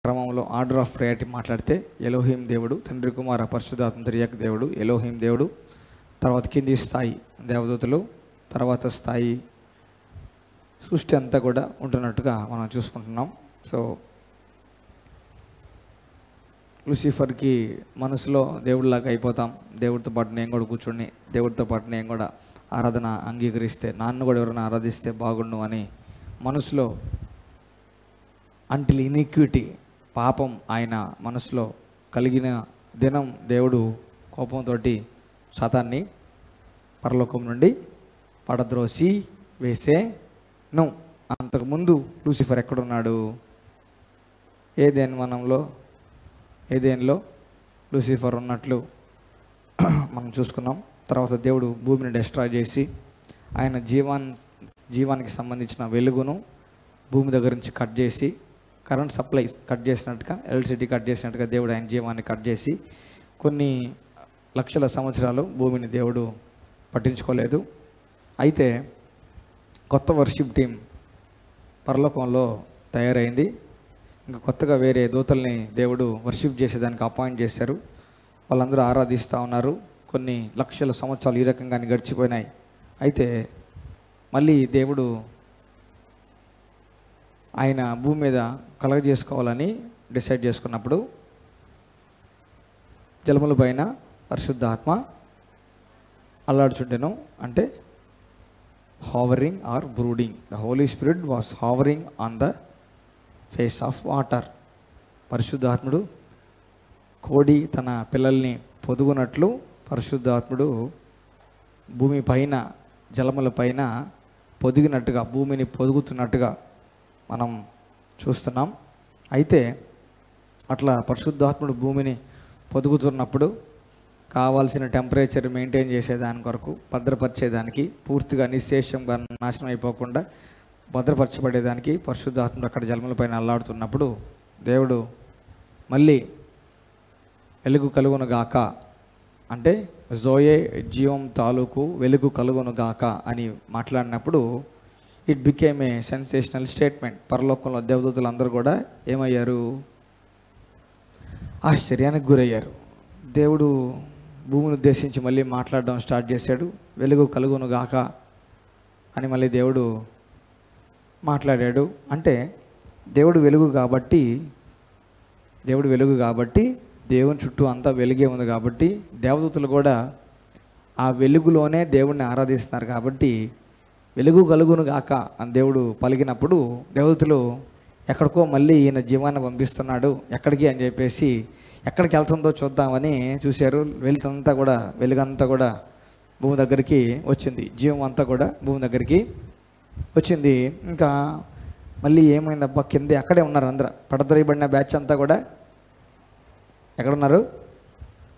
క్రమంలో order of priority మాట్లాడితే ఎలోహిం దేవుడు, తండ్రి కుమార పరిశుద్ధాత్మ త్రియేక దేవుడు, ఎలోహిం దేవుడు, తర్వాత కింది స్థాయి దేవదూతలు, తర్వాత స్థాయి సృష్టి అంతా కూడా ఉంటున్నట్టుగా మనం చూసుకుంటున్నాం. సో లూసిఫర్కి మనసులో దేవుడిలాగా అయిపోతాం, దేవుడితో పాటు నేను కూడా కూర్చొని దేవుడితో పాటు నేను కూడా ఆరాధన అంగీకరిస్తే, నన్ను కూడా ఎవరైనా ఆరాధిస్తే బాగుండు అని మనసులో అంటిల్ ఇనిక్విటీ పాపం ఆయన మనసులో కలిగిన దినం దేవుడు కోపంతో సాతాన్ని పరలోకం నుండి పడద్రోసి వేసేను. అంతకుముందు లూసిఫర్ ఎక్కడున్నాడు? ఏదేన్లో లూసిఫర్ ఉన్నట్లు మనం చూసుకున్నాం. తర్వాత దేవుడు భూమిని డిస్ట్రాయ్ చేసి ఆయన జీవానికి సంబంధించిన వెలుగును భూమి దగ్గర నుంచి కట్ చేసి, కరెంట్ సప్లై కట్ చేసినట్టుగా, ఎలక్ట్రిసిటీ కట్ చేసినట్టుగా దేవుడు ఆయన జీవాన్ని కట్ చేసి కొన్ని లక్షల సంవత్సరాలు భూమిని దేవుడు పట్టించుకోలేదు. అయితే కొత్త వర్షిప్ టీం పరలోకంలో తయారైంది. ఇంకా కొత్తగా వేరే దూతల్ని దేవుడు వర్షిప్ చేసేదానికి అపాయింట్ చేశారు. వాళ్ళందరూ ఆరాధిస్తూ ఉన్నారు. కొన్ని లక్షల సంవత్సరాలు ఈ రకంగానే గడిచిపోయినాయి. అయితే మళ్ళీ దేవుడు ఆయన భూమి మీద కలగజేసుకోవాలని డిసైడ్ చేసుకున్నప్పుడు జలముల పైన పరిశుద్ధాత్మ అల్లాడుచుండెను. అంటే hovering or brooding. The Holy Spirit was hovering on the face of water. పరిశుద్ధాత్ముడు కోడి తన పిల్లల్ని పొదుగునట్లు పరిశుద్ధాత్ముడు భూమి పైన జలముల పైన పొదిగినట్టుగా, భూమిని పొదుగుతున్నట్టుగా మనం చూస్తున్నాం. అయితే అట్లా పరిశుద్ధాత్ముడు భూమిని పొదుగుతున్నప్పుడు కావాల్సిన టెంపరేచర్ మెయింటైన్ చేసేదాని కొరకు, భద్రపరిచేదానికి, పూర్తిగా నిశ్శేషంగా నాశనం అయిపోకుండా భద్రపరచబడేదానికి పరిశుద్ధాత్ముడు అక్కడ జలముల పైన అల్లాడుతున్నప్పుడు దేవుడు మళ్ళీ వెలుగు కలుగునుగాక అంటే జోయే జీవం తాలూకు వెలుగు కలుగునుగాక అని మాట్లాడినప్పుడు it became a sensational statement. పరలోకంలో దేవదూతలు అందరూ కూడా ఏమయ్యారు? ఆశ్చర్యానికి గురయ్యారు. దేవుడు భూమిని ఉద్దేశించి మళ్ళీ మాట్లాడడం స్టార్ట్ చేశాడు. వెలుగు కలుగునుగాక అని మళ్ళీ దేవుడు మాట్లాడాడు. అంటే దేవుడు వెలుగు కాబట్టి దేవుని చుట్టూ అంతా వెలుగే ఉంది కాబట్టి దేవదూతలు కూడా ఆ వెలుగులోనే దేవుణ్ణి ఆరాధిస్తున్నారు. కాబట్టి వెలుగు కలుగునుగాక అని దేవుడు పలికినప్పుడు దేవదూతలు ఎక్కడికో మళ్ళీ ఈయన జీవాన్ని పంపిస్తున్నాడు, ఎక్కడికి అని చెప్పేసి ఎక్కడికి వెళ్తుందో చూద్దామని చూశారు. వెలుగంతా కూడా భూమి దగ్గరికి వచ్చింది. జీవం అంతా కూడా భూమి దగ్గరికి వచ్చింది. ఇంకా మళ్ళీ ఏమైందబ్బా, కింద అక్కడే ఉన్నారు అందరూ. పడద్రోయబడిన బ్యాచ్ అంతా కూడా ఎక్కడున్నారు?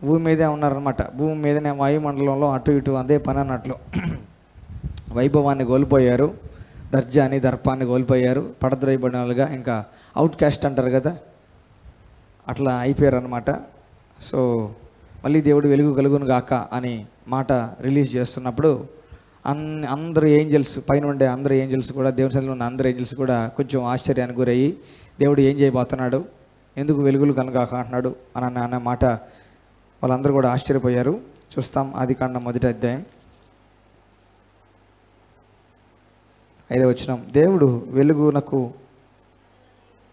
భూమి మీదే ఉన్నారనమాట. భూమి మీదనే వాయుమండలంలో అటు ఇటు అదే పని అన్నట్లు వైభవాన్ని కోల్పోయారు, దర్జాని దర్పాన్ని కోల్పోయారు. పడద్రోయబడిన వాళ్ళుగా ఇంకా అవుట్ క్యాస్ట్ అంటారు కదా, అట్లా అయిపోయారు అనమాట. సో మళ్ళీ దేవుడు వెలుగు కలుగును గాక అని మాట రిలీజ్ చేస్తున్నప్పుడు అందరు ఏంజల్స్, పైన ఉండే అందరు ఏంజల్స్ కూడా, దేవుని సన్నిధిలో ఉన్న అందరు ఏంజల్స్ కూడా కొంచెం ఆశ్చర్యానికి గురయ్యి దేవుడు ఏం చేయబోతున్నాడు, ఎందుకు వెలుగులు కనుగాక అంటున్నాడు అని అన్న మాట వాళ్ళందరూ కూడా ఆశ్చర్యపోయారు. చూస్తాం ఆదికాండం 1వ అధ్యాయం 5వ వచనం. దేవుడు వెలుగునకు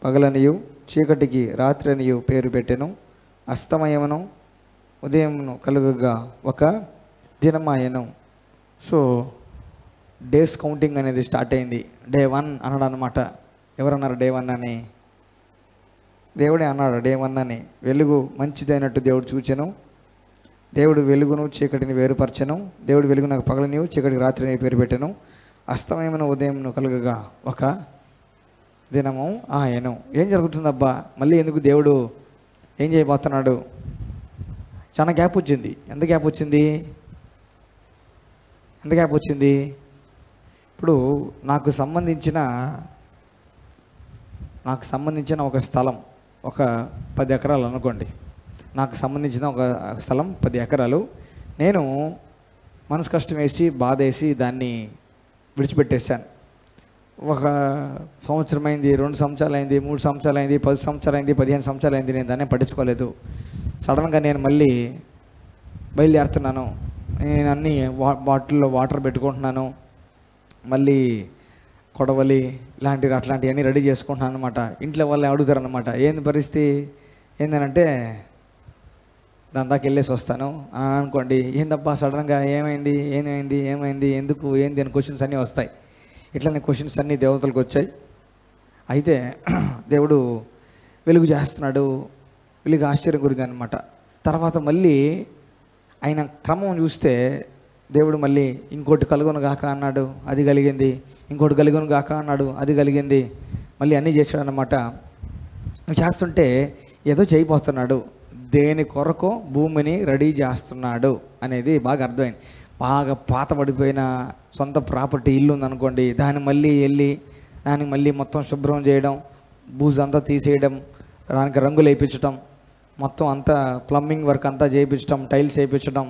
పగలనియు చీకటికి రాత్రి అనియు పేరు పెట్టెను. అస్తమయమును ఉదయమును కలుగగా ఒక దినమాయను. సో డేస్ కౌంటింగ్ అనేది స్టార్ట్ అయింది. డే 1 అన్నాడు అనమాట. ఎవరన్నారు డే 1 అని? దేవుడే అన్నాడు డే 1 అని. వెలుగు మంచిదైనట్టు దేవుడు చూచెను. దేవుడు వెలుగును చీకటిని వేరుపరచెను. దేవుడు వెలుగు నాకు పగలనియు చీకటికి రాత్రి అని పేరు పెట్టెను. అస్తమయమును ఉదయమును కలుగగా ఒక దినము ఆయను. ఏం జరుగుతుందబ్బా, మళ్ళీ ఎందుకు దేవుడు ఏం చేయబోతున్నాడు? చాలా గ్యాప్ వచ్చింది. ఎంత గ్యాప్ వచ్చింది? ఇప్పుడు నాకు సంబంధించిన ఒక స్థలం ఒక 10 ఎకరాలు అనుకోండి. నాకు సంబంధించిన ఒక స్థలం 10 ఎకరాలు. నేను మనసు కష్టం వేసి బాధేసి దాన్ని విడిచిపెట్టేశాను. ఒక సంవత్సరం అయింది, 2 సంవత్సరాలు అయింది, 3 సంవత్సరాలు అయింది, 10 సంవత్సరాలు అయింది, 15 సంవత్సరాలు అయింది, నేను దాన్ని పట్టించుకోలేదు. సడన్గా నేను మళ్ళీ బయలుదేరుతున్నాను. నేను అన్నీ బాటిల్లో వాటర్ పెట్టుకుంటున్నాను, మళ్ళీ కొడవలి అట్లాంటివన్నీ రెడీ చేసుకుంటున్నాను అనమాట. ఇంట్లో వాళ్ళు అడుగుతారనమాట, ఏంది పరిస్థితి ఏందనంటే దాని దాకా వెళ్ళేసి వస్తాను అని అనుకోండి. ఏందబ్బా సడన్గా ఏమైంది ఎందుకు ఏంది అని క్వశ్చన్స్ అన్నీ వస్తాయి. ఇట్లనే క్వశ్చన్స్ అన్నీ దేవతలకు వచ్చాయి. అయితే దేవుడు వెలుగు చేస్తున్నాడు, వెలుగు ఆశ్చర్యం గురించి అనమాట. తర్వాత మళ్ళీ ఆయన క్రమం చూస్తే దేవుడు మళ్ళీ ఇంకోటి కలుగును గాక అన్నాడు, అది కలిగింది. ఇంకోటి కలుగును గాక అన్నాడు, అది కలిగింది. మళ్ళీ అన్నీ చేశాడు అన్నమాట. చేస్తుంటే ఏదో చేయబోతున్నాడు, దేని కొరకు భూమిని రెడీ చేస్తున్నాడు అనేది బాగా అర్థమైంది. బాగా పాత పడిపోయిన సొంత ప్రాపర్టీ ఇల్లు ఉందనుకోండి, దాన్ని మళ్ళీ వెళ్ళి దానికి మళ్ళీ మొత్తం శుభ్రం చేయడం, బూజు అంతా తీసేయడం, దానికి రంగులు వేయించడం, మొత్తం అంతా ప్లంబింగ్ వర్క్ అంతా చేయించడం, టైల్స్ వేయించడం,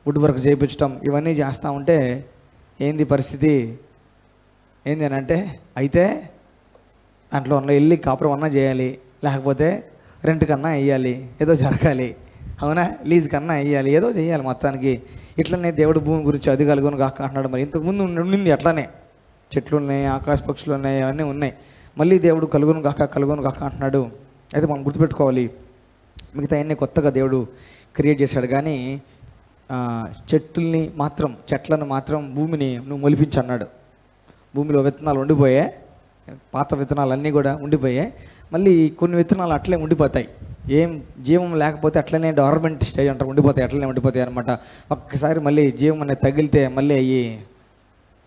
వుడ్ వర్క్ చేయించడం, ఇవన్నీ చేస్తూ ఉంటే ఏంది పరిస్థితి ఏంది అని అంటే, అయితే దాంట్లో వెళ్ళి కాపురం అన్నా చేయాలి, లేకపోతే రెంట్ కన్నా వేయాలి, ఏదో జరగాలి, అవునా, లీజ్ కన్నా వేయాలి, ఏదో చేయాలి మొత్తానికి. ఇట్లనే దేవుడు భూమి గురించి అది కలుగును కాక అంటున్నాడు. మరి ఇంతకుముందు ఉండింది అట్లానే, చెట్లు ఉన్నాయి, ఆకాశ పక్షులు ఉన్నాయి, అవన్నీ ఉన్నాయి. మళ్ళీ దేవుడు కలుగును కాక అంటున్నాడు. అయితే మనం గుర్తుపెట్టుకోవాలి, మిగతా అన్నీ కొత్తగా దేవుడు క్రియేట్ చేశాడు, కానీ చెట్లను మాత్రం భూమిని నువ్వు మొలిపించి అన్నాడు. భూమిలో విత్తనాలు ఉండిపోయాయి, పాత విత్తనాలు అన్నీ కూడా ఉండిపోయాయి. మళ్ళీ కొన్ని విత్తనాలు అట్లే ఉండిపోతాయి, ఏం జీవం లేకపోతే అట్లనే డెవలప్మెంట్ స్టేజ్ అంటారు, అట్లనే ఉండిపోతాయి అనమాట. ఒక్కసారి మళ్ళీ జీవం అనేది తగిలితే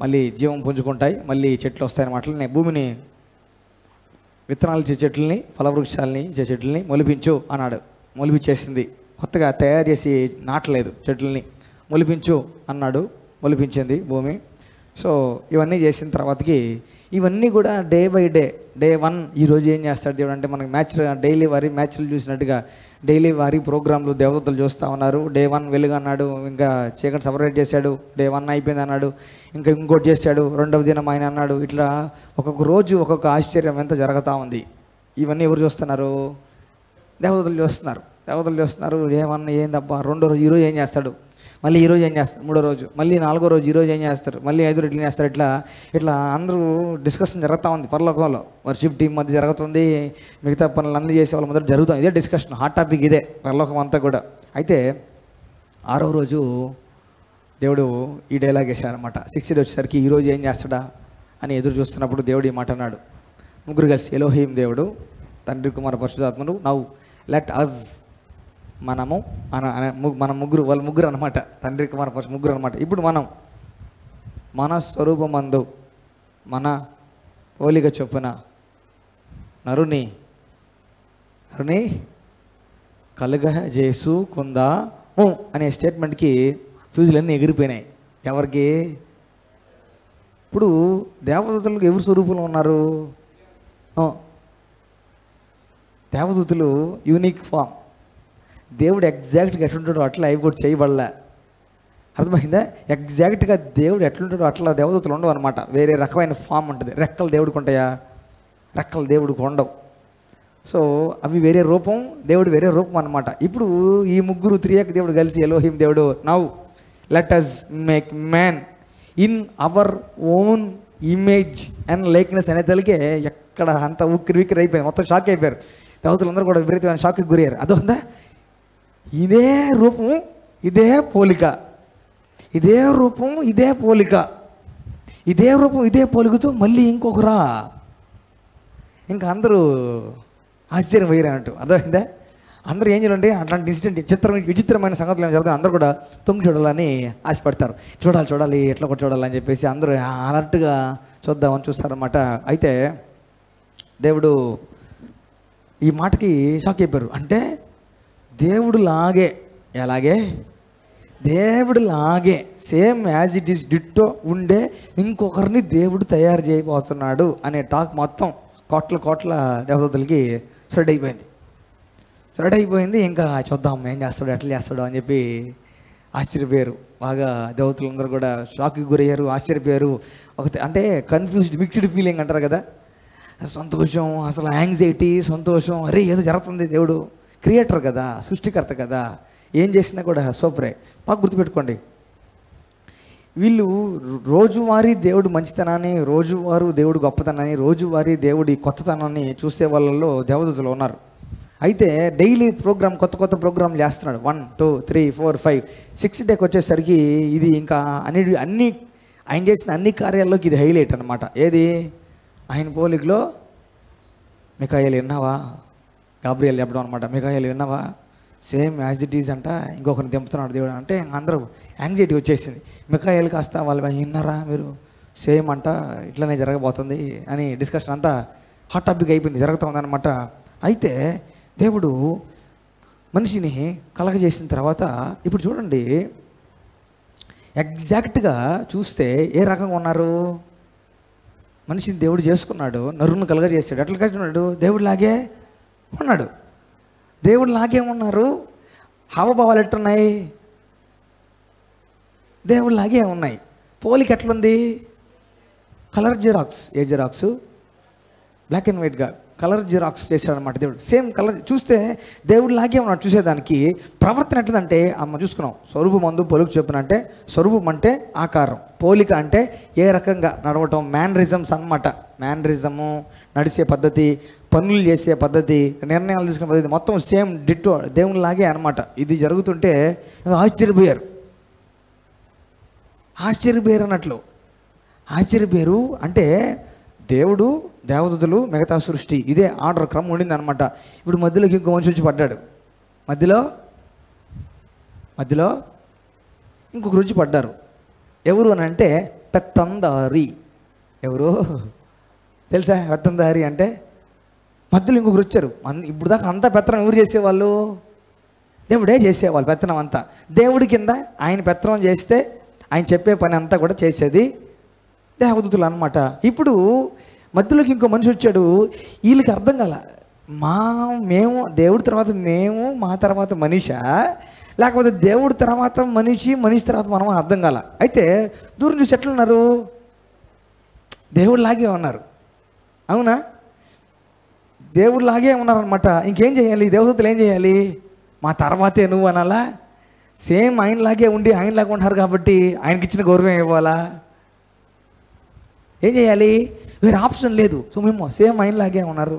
మళ్ళీ జీవం పుంజుకుంటాయి, మళ్ళీ చెట్లు వస్తాయన్నమాట. అట్లనే భూమిని విత్తనాలు ఇచ్చే చెట్లని, ఫలవృక్షాలని ఇచ్చే చెట్లని మొలిపించు అన్నాడు. మొలిపించేసింది, కొత్తగా తయారు చేసి నాటలేదు, చెట్లని మొలిపించు అన్నాడు, మొలిపించింది భూమి. సో ఇవన్నీ చేసిన తర్వాతకి ఇవన్నీ కూడా డే బై డే 1 ఈరోజు ఏం చేస్తాడు దేవుడు అంటే, మనకి డైలీ వారి మ్యాచ్లు చూసినట్టుగా డైలీ వారి ప్రోగ్రాంలు దేవతలు చూస్తూ ఉన్నారు. డే 1 వెలుగు అన్నాడు, ఇంకా చీకటి సపరేట్ చేశాడు. డే 1 అయిపోయింది అన్నాడు, ఇంకా ఇంకోటి చేశాడు, 2వ దినం ఆయన అన్నాడు. ఇట్లా ఒక్కొక్క రోజు ఒక్కొక్క ఆశ్చర్యం ఎంత జరుగుతూ ఉంది. ఇవన్నీ ఎవరు చూస్తున్నారు? దేవతలు చూస్తున్నారు. డే 1 ఏందబ్బా, 2వ రోజు ఈరోజు ఏం చేస్తాడు, మళ్ళీ ఈరోజు ఏం చేస్తారు, 3వ రోజు, మళ్ళీ 4వ రోజు ఈరోజు ఏం చేస్తారు, మళ్ళీ 5 రోజులు ఏం చేస్తారు. ఇట్లా అందరూ డిస్కషన్ జరుగుతూ ఉంది. పరలోకంలో వర్షిప్ టీం మధ్య జరుగుతుంది, మిగతా పనులు అన్నీ చేసే వాళ్ళ మధ్య జరుగుతుంది. ఇదే డిస్కషన్, హాట్ టాపిక్ ఇదే పరలోకం అంతా కూడా. అయితే 6వ రోజు దేవుడు ఈ డైలాగ్ వేశాడనమాట. 6th వచ్చేసరికి ఈరోజు ఏం చేస్తాడా అని ఎదురు చూస్తున్నప్పుడు దేవుడు ఈ మాట అన్నాడు. ముగ్గురు కలిసి, ఎలోహీం దేవుడు, తండ్రి, కుమార, పరిశుద్ధాత్మను, నౌ లెట్ అస్, మన ముగ్గురు, వాళ్ళ ముగ్గురు అనమాట, తండ్రి, కుమార, పరిశుద్ధ ముగ్గురు అనమాట. ఇప్పుడు మనం మన స్వరూపమందు మన పోలిక చొప్పున నరుని కలుగజేసుకుందాము అనే స్టేట్మెంట్కి ఫ్యూజులన్నీ ఎగిరిపోయినాయి. ఎవరికి? ఇప్పుడు దేవదూతలకు ఎవరు స్వరూపంలో ఉన్నారు? దేవదూతలు యూనిక్ ఫామ్. దేవుడు ఎగ్జాక్ట్గా ఎట్లుంటాడో అట్లా అవి కూడా చేయబడలే. అర్థమైందా? ఎగ్జాక్ట్గా దేవుడు ఎట్లుంటాడో అట్లా దేవదూతలు ఉండవు అనమాట. వేరే రకమైన ఫామ్ ఉంటుంది. రెక్కలు దేవుడికి ఉంటాయా? రెక్కలు దేవుడికి ఉండవు. సో అవి వేరే రూపం, దేవుడు వేరే రూపం అనమాట. ఇప్పుడు ఈ ముగ్గురు త్రియేక దేవుడు కలిసి ఎలోహిం దేవుడు, now let us make man in our own image and likeness అనేతలకే ఎక్కడ అంత ఉక్కిరి అయిపోయింది, మొత్తం షాక్ అయిపోయారు. దేవతలందరూ కూడా విపరీతమైన షాక్కి గురయ్యారు. అదొందా, ఇదే రూపం ఇదే పోలిక, ఇదే రూపం ఇదే పోలిక, ఇదే రూపం ఇదే పోలికతో మళ్ళీ ఇంకొకరా, ఇంకా అందరూ ఆశ్చర్యం పోయారంటూ. అర్థమైందా? అందరూ ఏం చేయాలంటే అట్లాంటి ఇన్సిడెంట్ విచిత్రమైన సంగతులు ఏమి జరుగుతాయి, అందరూ కూడా తొంగి చూడాలని ఆశపడతారు. చూడాలి ఎట్లా కూడా చూడాలని చెప్పేసి అందరూ అలర్ట్గా చూద్దామని చూస్తారన్నమాట. అయితే దేవుడు ఈ మాటకి షాక్ అయిపోయారు. అంటే దేవుడు లాగే same as it is ditto ఉండే ఇంకొకరిని దేవుడు తయారు చేయబోతున్నాడు అనే టాక్ మొత్తం కోట్ల దేవతలకి స్ప్రెడ్ అయిపోయింది. ఇంకా చూద్దాం ఏం చేస్తాడు, ఎట్లా చేస్తాడు అని చెప్పి ఆశ్చర్యపోయారు. బాగా దేవతలందరూ కూడా షాక్కి గురయ్యారు, ఆశ్చర్యపోయారు. అంటే కన్ఫ్యూజ్డ్, మిక్స్డ్ ఫీలింగ్ అంటారు కదా, సంతోషం, అసలు యాంగ్జైటీ, సంతోషం. అరే ఏదో జరుగుతుంది, దేవుడు క్రియేటర్ కదా, సృష్టికర్త కదా, ఏం చేసినా కూడా సూపరే. బాగా గుర్తుపెట్టుకోండి, వీళ్ళు రోజువారీ దేవుడు మంచితనాన్ని, రోజువారీ దేవుడు గొప్పతనాన్ని, రోజువారీ దేవుడి కొత్తతనాన్ని చూసే వాళ్ళల్లో దేవదూతలు ఉన్నారు. అయితే డైలీ ప్రోగ్రామ్, కొత్త కొత్త ప్రోగ్రాంలు చేస్తున్నాడు. 1 2 3 4 5 6th డేకి వచ్చేసరికి ఇది ఇంకా అన్ని ఆయన చేసిన అన్ని కార్యాల్లోకి ఇది హైలైట్ అనమాట. ఏది? ఆయన పోలికలో మిఖాయేలు విన్నావా? గాబ్రియల్ చెప్పడం అనమాట. మిఖాయేలు విన్నావా? సేమ్ యాజ్ ఇట్ ఈజ్ అంట, ఇంకొకరిని దింపుతున్నాడు దేవుడు అంటే అందరూ యాంగ్జైటీ వచ్చేసింది. మిఖాయేలు కాస్త వాళ్ళు విన్నారా మీరు? సేమ్ అంట, ఇట్లనే జరగబోతుంది అని డిస్కషన్ అంతా హాట్ టాపిక్ అయిపోయింది, జరుగుతూ ఉందన్నమాట. అయితే దేవుడు మనిషిని కలగజేసిన తర్వాత ఇప్పుడు చూడండి, ఎగ్జాక్ట్గా చూస్తే ఏ రకంగా ఉన్నారు? మనిషిని దేవుడు చేసుకున్నాడు, నరుని కలగజేసాడు. ఎట్లా కలిగినాడు? దేవుడిలాగే ఉన్నాడు. దేవుడిలాగే ఉన్నారు. హావభావాలు ఎట్టున్నాయి? దేవుడిలాగే ఉన్నాయి. పోలిక ఎట్లుంది? Colour xerox. ఏ జిరాక్స్? బ్లాక్ అండ్ వైట్గా కలర్ జిరాక్స్ చేశాడు అనమాట దేవుడు. సేమ్ కలర్ చూస్తే దేవుడిలాగే ఉన్నాడు చూసేదానికి. ప్రవర్తన ఎట్లదంటే అమ్మ చూసుకున్నాం, స్వరూపం అందు పొలుగు చెప్పిన అంటే, స్వరూపం అంటే ఆకారం, పోలిక అంటే ఏ రకంగా నడవటం, మ్యానరిజమ్స్ అన్నమాట. మ్యానరిజము, నడిచే పద్ధతి, పనులు చేసే పద్ధతి, నిర్ణయాలు తీసుకునే పద్ధతి మొత్తం సేమ్ డిట్టో దేవునిలాగే అనమాట. ఇది జరుగుతుంటే ఆశ్చర్యపోయారు అన్నట్లు. ఆశ్చర్యపోయారు అంటే దేవుడు, దేవదూతలు, మిగతా సృష్టి, ఇదే ఆర్డర్ క్రమం ఉండింది అనమాట. ఇప్పుడు మధ్యలోకి ఇంకో మనిషి వచ్చి పడ్డాడు. మధ్యలో ఇంకొక రుచి పడ్డారు. ఎవరు అని అంటే పెత్తందారి. ఎవరు తెలుసా? పెత్తందారి అంటే మధ్యలో ఇంకొకరు వచ్చారు. ఇప్పుడు దాకా అంతా పెత్తనం ఎవరు చేసేవాళ్ళు? దేవుడే చేసేవాళ్ళు పెత్తనం అంతా. దేవుడి కింద ఆయన పెత్తనం చేస్తే ఆయన చెప్పే పని అంతా కూడా చేసేది దేవదూతలు అనమాట. ఇప్పుడు మధ్యలోకి ఇంకో మనిషి వచ్చాడు. వీళ్ళకి అర్థం కాల, మేము దేవుడి తర్వాత మేము, మా తర్వాత మనిషా, లేకపోతే దేవుడి తర్వాత మనిషి, మనిషి తర్వాత మనం అర్థం కాల. అయితే దూరం చూసి ఎట్లున్నారు? దేవుడిలాగే ఉన్నారు. అవునా? దేవుడిలాగే ఉన్నారనమాట. ఇంకేం చేయాలి? దేవదూతలు ఏం చేయాలి? మా తర్వాతే నువ్వు అనాలా? సేమ్ ఆయనలాగే ఉండి ఆయనలాగా ఉంటారు కాబట్టి ఆయనకి ఇచ్చిన గౌరవం ఇవ్వాలా? ఏం చేయాలి? వేరే ఆప్షన్ లేదు. సో మేము సేమ్ ఆయనలాగే ఉన్నారు,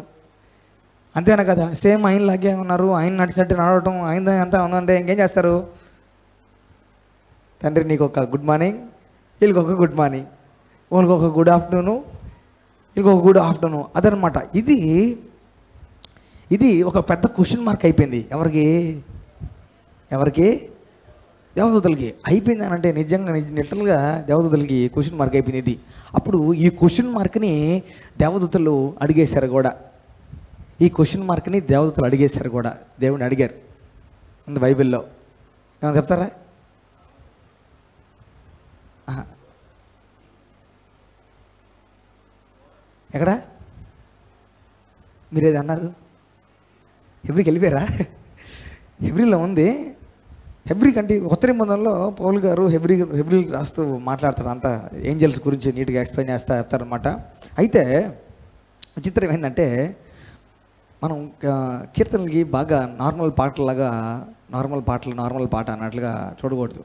అంతేనా కదా? సేమ్ ఆయనలాగే ఉన్నారు, ఆయన నడిచినట్టు నడవటం, ఆయన అంతా ఉందంటే ఇంకేం చేస్తారు? తండ్రి నీకు ఒక గుడ్ మార్నింగ్, వీళ్ళకి ఒక గుడ్ మార్నింగ్, వాళ్ళకి ఒక గుడ్ ఆఫ్టర్నూను, వీళ్ళకి ఒక గుడ్ ఆఫ్టర్నూన్, అదనమాట. ఇది ఒక పెద్ద క్వశ్చన్ మార్క్ అయిపోయింది. ఎవరికి? దేవదూతలకి అయిపోయింది అని అంటే నిజంగా లిటరల్గా దేవదూతలకి క్వశ్చన్ మార్క్ అయిపోయింది ఇది. అప్పుడు ఈ క్వశ్చన్ మార్క్ని దేవదూతలు అడిగేశారు కూడా. ఈ క్వశ్చన్ మార్క్ని దేవదూతలు అడిగేశారు కూడా. దేవుడిని అడిగారు. ఉంది బైబిల్లో. ఏమన్నా చెప్తారా? ఎక్కడ? మీరేది అన్నారు? హెబ్రీకి వెళ్ళిపోయారా? హెబ్రీలో ఉంది. హెబ్రీ కంటే కొత్త నిబంధనలో పౌలు గారు హెబ్రీ రాస్తూ మాట్లాడతారు. అంతా ఏంజల్స్ గురించి నీట్గా ఎక్స్ప్లెయిన్ చేస్తా చెప్తారనమాట. అయితే విచిత్రం ఏంటంటే, మనం కీర్తనలకి బాగా నార్మల్ పాట అన్నట్లుగా చూడకూడదు.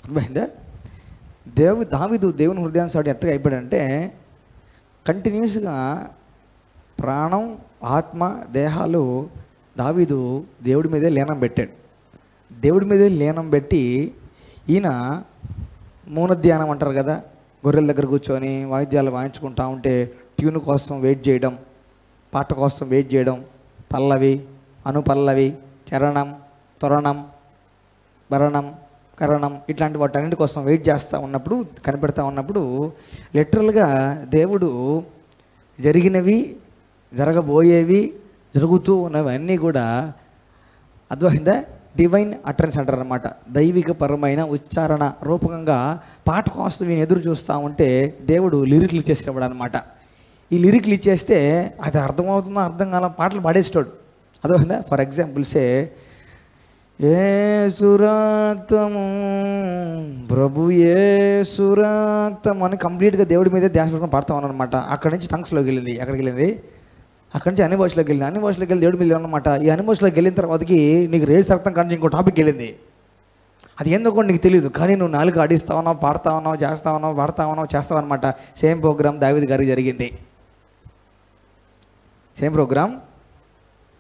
అర్థమైందా? దావీదు దేవుని హృదయానుసారి ఎట్టగా అయిపోయాడంటే, కంటిన్యూస్గా ప్రాణం, ఆత్మ, దేహాలు దావీదు దేవుడి మీదే లీనం పెట్టాడు. దేవుడి మీదే లీనం పెట్టి ఈయన మౌన ధ్యానం అంటారు కదా, గొర్రెల దగ్గర కూర్చొని వాయిద్యాలు వాయించుకుంటా ఉంటే ట్యూన్ కోసం వెయిట్ చేయడం, పాట కోసం వెయిట్ చేయడం, పల్లవి, అనుపల్లవి, చరణం, తొరణం, భరణం, కరణం, ఇట్లాంటి వాటన్నిటి కోసం వెయిట్ చేస్తూ ఉన్నప్పుడు, కనిపెడతా ఉన్నప్పుడు లిటరల్గా దేవుడు జరిగినవి, జరగబోయేవి, జరుగుతూ ఉన్నవి అన్నీ కూడా అర్థమైందా? డివైన్ అటరెన్స్ అంటారు అనమాట. దైవిక పరమైన ఉచ్చారణ రూపకంగా పాట కోసం నేను ఎదురు చూస్తూ ఉంటే దేవుడు లిరిక్లు ఇచ్చేసేవాడు అనమాట. ఈ లిరిక్లు ఇచ్చేస్తే అది అర్థమవుతుందో అర్థం కాల పాటలు పాడేస్తాడు. అర్థమైందా? ఫర్ ఎగ్జాంపుల్సే యేసు రక్తము, ప్రభు యేసు రక్తము అని కంప్లీట్గా దేవుడి మీదే ధ్యాస పెట్టుకొని పాడుతూ ఉన్నాను అనమాట. అక్కడి నుంచి టంగ్స్లోకి వెళ్ళింది. ఎక్కడికి వెళ్ళింది? అక్కడి నుంచి అన్ని భాషలోకి వెళ్ళింది. అన్ని భాషలోకి వెళ్ళి దేవుడి మీద అనమాట. ఈ అన్ని భాషలోకి వెళ్ళిన తర్వాతకి నీకు రేసు రక్తం కానీ ఇంకో టాపిక్ వెళ్ళింది. అది ఏందో కూడా నీకు తెలియదు, కానీ నువ్వు నాలుగు ఆడిస్తా ఉన్నావు, పాడుతా ఉన్నావు, చేస్తా ఉన్నావు, పాడుతా ఉన్నావు, చేస్తావు అనమాట. సేమ్ ప్రోగ్రామ్ దావీదు గారికి జరిగింది. సేమ్ ప్రోగ్రామ్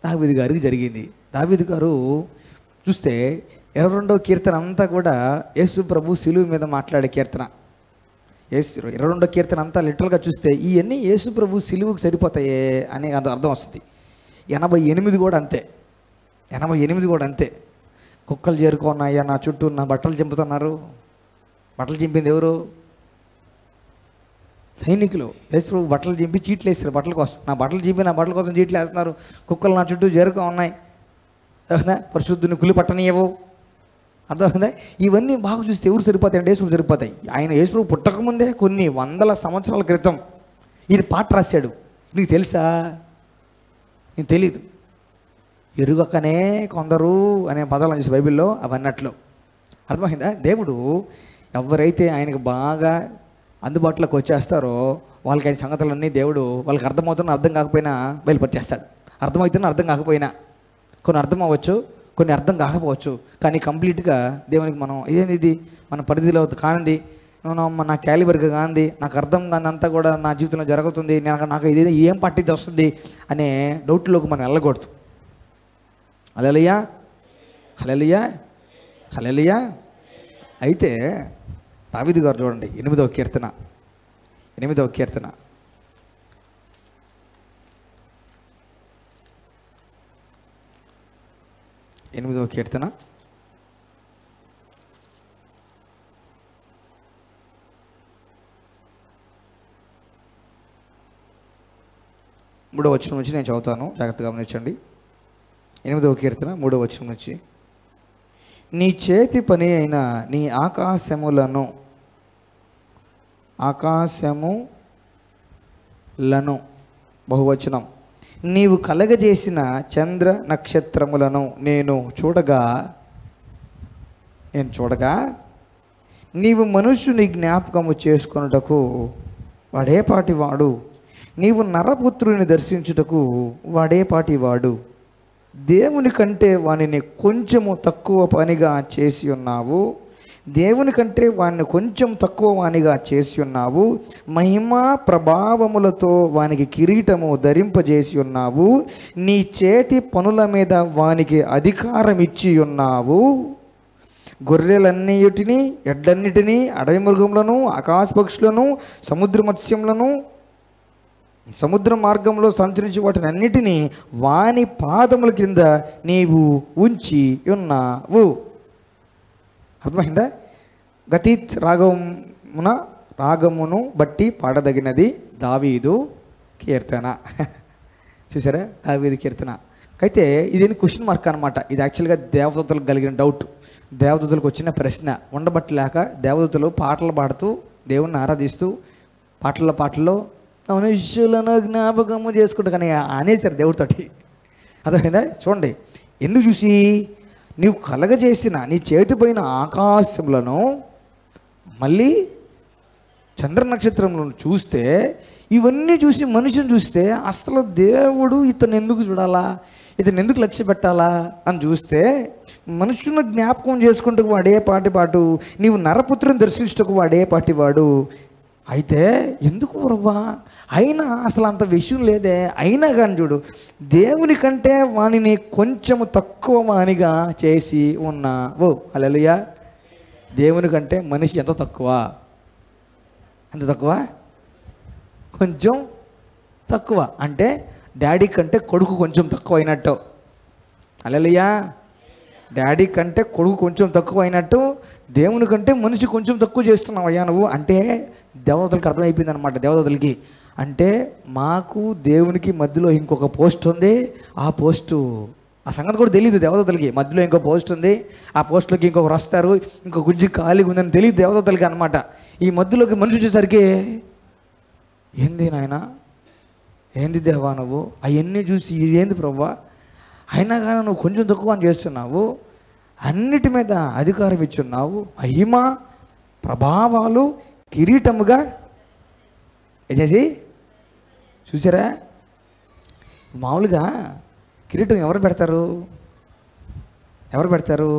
దావీదు గారికి జరిగింది. దావీదు గారు చూస్తే 22వ కీర్తన అంతా కూడా యేసు ప్రభు సిలువ మీద మాట్లాడే కీర్తన. 22వ కీర్తన అంతా లిటరల్గా చూస్తే ఇవన్నీ యేసు ప్రభు సిలువుకు సరిపోతాయే అని అర్థం వస్తుంది. 88 కూడా అంతే. 88 కూడా అంతే. కుక్కలు చేరుకున్నాయా నా చుట్టూ, నా బట్టలు చింపుతున్నారు. బట్టలు చింపింది ఎవరు? సైనికులు. యేసు ప్రభు బట్టలు చింపి చీట్లు వేస్తారు బట్టల కోసం. నా బట్టలు చింపి నా బట్టల కోసం చీట్లు వేస్తున్నారు. కుక్కలు నా చుట్టూ చేరుకో ఉన్నాయి. అర్థమవుతుందా? పరిశుద్ధుని కులి పట్టనీయవు. అర్థమవుతుందా? ఇవన్నీ బాగా చూస్తే ఎవరు సరిపోతాయి అంటే యేసు ప్రభు సరిపోతాయి. ఆయన యేసు ప్రభు పుట్టకముందే కొన్ని వందల సంవత్సరాల క్రితం ఈయన పాట రాశాడు. నీకు తెలుసా? నీకు తెలీదు. ఎరుగకనే కొందరు అనే పదాలు చూసి బైబిల్లో అవన్నట్లు. అర్థమైందా? దేవుడు ఎవరైతే ఆయనకు బాగా అందుబాటులోకి వచ్చేస్తారో వాళ్ళకి ఆయన సంగతులన్నీ దేవుడు వాళ్ళకి అర్థమవుతున్నా అర్థం కాకపోయినా బయలుపరిచేస్తాడు. అర్థమవుతున్నా అర్థం కాకపోయినా, కొన్ని అర్థం అవ్వచ్చు, కొన్ని అర్థం కాకపోవచ్చు, కానీ కంప్లీట్గా దేవునికి మనం ఇదేంది మన పరిధిలో కానిది, నా క్యాలిబర్గా కానిది, నాకు అర్థం కానంతా కూడా నా జీవితంలో జరుగుతుంది, నాకు ఇదేదో ఏం పట్టిది వస్తుంది అనే డౌట్లోకి మనం వెళ్ళకూడదు. హల్లెలూయా, హల్లెలూయా, హల్లెలూయా. అయితే దావీదు గారు చూడండి 8వ కీర్తన. 8వ కీర్తన 8వ కీర్తన 3వ వచనం నుంచి నేను చదువుతాను, జాగ్రత్తగా గమనించండి. 8వ కీర్తన 3వ వచనం నుంచి, నీ చేతి పని అయిన నీ ఆకాశములను బహువచనం నీవు కలగజేసిన చంద్ర నక్షత్రములను నేను చూడగా నీవు మనుష్యుని జ్ఞాపకము చేసుకొనుటకు వాడేపాటి వాడు, నీవు నరపుత్రుని దర్శించుటకు వాడేపాటి వాడు. దేవుని కంటే వానిని కొంచెము తక్కువ పనిగా చేసి ఉన్నావు. దేవుని కంటే వాడిని కొంచెం తక్కువ వానిగా చేసి ఉన్నావు. మహిమా ప్రభావములతో వానికి కిరీటము ధరింపజేసి ఉన్నావు. నీ చేతి పనుల మీద వానికి అధికారం ఇచ్చి ఉన్నావు. గొర్రెలన్నిటిని, ఎడ్లన్నిటినీ, అడవి మృగములను, ఆకాశ పక్షులను, సముద్ర మత్స్యములను, సముద్ర మార్గంలో సంచరించి వాటిని అన్నిటినీ వాని పాదముల కింద నీవు ఉంచి ఉన్నావు. అర్థమైందా? గతీత్ రాగమును బట్టి పాడదగినది దావీదు కీర్తన. చూసారా? దావీదు కీర్తన. అయితే ఇదేంటి క్వశ్చన్ మార్క్ అనమాట. ఇది యాక్చువల్గా దేవదూతలకు కలిగిన డౌట్. దేవదూతలకు వచ్చిన ప్రశ్న ఉండబట్టలేక దేవదూతలు పాటలు పాడుతూ దేవుణ్ణి ఆరాధిస్తూ పాటల్లో మనుష్యులను జ్ఞాపకము చేసుకుంటా కానీ అనేసారు దేవుడితోటి. అర్థమైందా? చూడండి, ఎందుకు చూసి నీవు కలగజేసిన నీ చేతి పైన ఆకాశములను మళ్ళీ చంద్ర నక్షత్రములను చూస్తే, ఇవన్నీ చూసి మనిషిని చూస్తే అసలు దేవుడు ఇతను ఎందుకు చూడాలా, ఇతను ఎందుకు లక్ష్య పెట్టాలా అని చూస్తే, మనుషులను జ్ఞాపకం చేసుకుంటూ వాడే పాటు, నీవు నరపుత్రుని దర్శించుటకు వాడే పాటివాడు. అయితే ఎందుకు రవ్వా, అయినా అసలు అంత విషయం లేదే, అయినా కానీ చూడు దేవుని కంటే వానిని కొంచెము తక్కువ వానిగా చేసి ఉన్నావు. హల్లెలూయా. దేవుని కంటే మనిషి ఎంత తక్కువ కొంచెం తక్కువ అంటే డాడీ కంటే కొడుకు కొంచెం తక్కువ అయినట్టు. హల్లెలూయా. డాడీ కంటే కొడుకు కొంచెం తక్కువ అయినట్టు దేవుని కంటే మనిషి కొంచెం తక్కువ చేస్తున్నావు అయ్యా నువ్వు అంటే దేవతలకు అర్థమైపోయింది అనమాట. దేవతలకి అంటే మాకు దేవునికి మధ్యలో ఇంకొక పోస్ట్ ఉంది, ఆ సంగతి కూడా తెలియదు దేవదూతలకి. మధ్యలో ఇంకో పోస్ట్ ఉంది, ఆ పోస్టులోకి ఇంకొకరు వస్తారు, ఇంకో గుజ్జి ఖాళీగా ఉందని తెలియదు దేవదూతలకి అనమాట. ఈ మధ్యలోకి మనిషి వచ్చేసరికి ఏంది నాయన, ఏంది దేవా నువ్వు, అవన్నీ చూసి ఇదేంది ప్రభువా, అయినా కానీ నువ్వు కొంచెం తక్కువ అని చేస్తున్నావు, అన్నిటి మీద అధికారం ఇచ్చున్నావు, మహిమ ప్రభావాలు కిరీటముగా ఏం చేసి చూసారా? మామూలుగా కిరీటం ఎవరు పెడతారు? ఎవరు పెడతారు?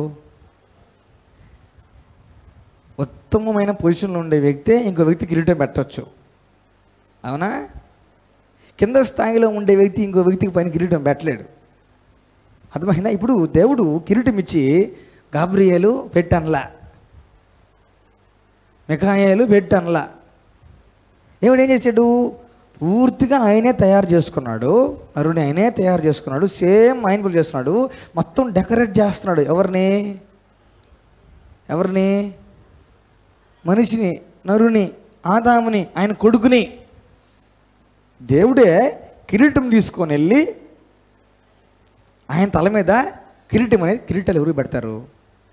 ఉత్తమమైన పొజిషన్లో ఉండే వ్యక్తే ఇంకో వ్యక్తి కిరీటం పెట్టవచ్చు, అవునా? కింద స్థాయిలో ఉండే వ్యక్తి ఇంకో వ్యక్తికి పైన కిరీటం పెట్టలేడు. అర్థమైందా? ఇప్పుడు దేవుడు కిరీటం ఇచ్చి గాబ్రియేలు పెట్టనలా, మిఖాయేలు పెట్టనలా. దేవుడు ఏం చేశాడు? పూర్తిగా ఆయనే తయారు చేసుకున్నాడు, నరుని ఆయనే తయారు చేసుకున్నాడు, సేమ్ మైండ్ఫుల్ చేస్తున్నాడు, మొత్తం డెకరేట్ చేస్తున్నాడు. ఎవరిని? ఎవరిని? మనిషిని, నరుని, ఆదాముని, ఆయన కొడుకుని. దేవుడే కిరీటం తీసుకొని వెళ్ళి ఆయన తల మీద కిరీటం అనేది, కిరీటాలు ఎవరికి పెడతారు?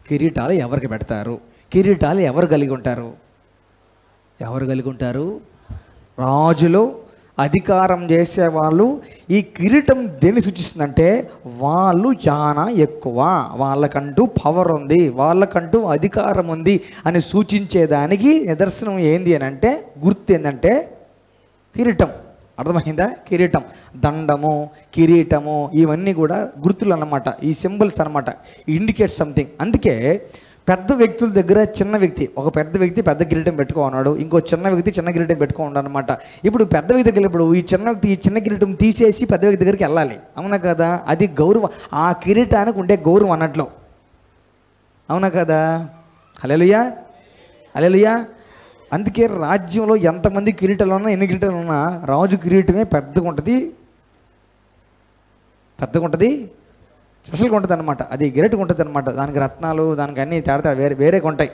కిరీటాలు ఎవరికి పెడతారు? కిరీటాలు ఎవరు కలిగి ఉంటారు? ఎవరు కలిగి ఉంటారు? రాజులు, అధికారం చేసేవాళ్ళు. ఈ కిరీటం దేన్ని సూచిస్తుందంటే వాళ్ళు చాలా ఎక్కువ, వాళ్ళకంటూ పవర్ ఉంది, వాళ్ళకంటూ అధికారం ఉంది అని సూచించేదానికి నిదర్శనం ఏంది అని అంటే, గుర్తు ఏంటంటే కిరీటం. అర్థమైందా? కిరీటం, దండము, కిరీటము ఇవన్నీ కూడా గుర్తులు అన్నమాట, ఈ సింబల్స్ అన్నమాట, ఇండికేట్ సంథింగ్. అందుకే పెద్ద వ్యక్తుల దగ్గర చిన్న వ్యక్తి, ఒక పెద్ద వ్యక్తి పెద్ద కిరీటం పెట్టుకున్నాడు, ఇంకో చిన్న వ్యక్తి చిన్న కిరీటం పెట్టుకున్నాడు అనమాట. ఇప్పుడు పెద్ద వ్యక్తి దగ్గర ఇప్పుడు ఈ చిన్న వ్యక్తి ఈ చిన్న కిరీటం తీసేసి పెద్ద వ్యక్తి దగ్గరికి వెళ్ళాలి, అవునా కదా? అది గౌరవం, ఆ కిరీటానికి ఉండే గౌరవం అన్నట్లు, అవునా కదా? హల్లెలూయా, హల్లెలూయా. అందుకే రాజ్యంలో ఎంతమంది కిరీటాలు ఉన్నా, ఎన్ని కిరీటాలు ఉన్నా, రాజు కిరీటమే పెద్దగా ఉంటుంది, పెద్దగా ఉంటుంది, స్పెషల్గా ఉంటుంది అనమాట. అది గ్రేట్గా ఉంటుంది అనమాట. దానికి రత్నాలు, దానికి అన్నీ తేడా వేరేగా ఉంటాయి.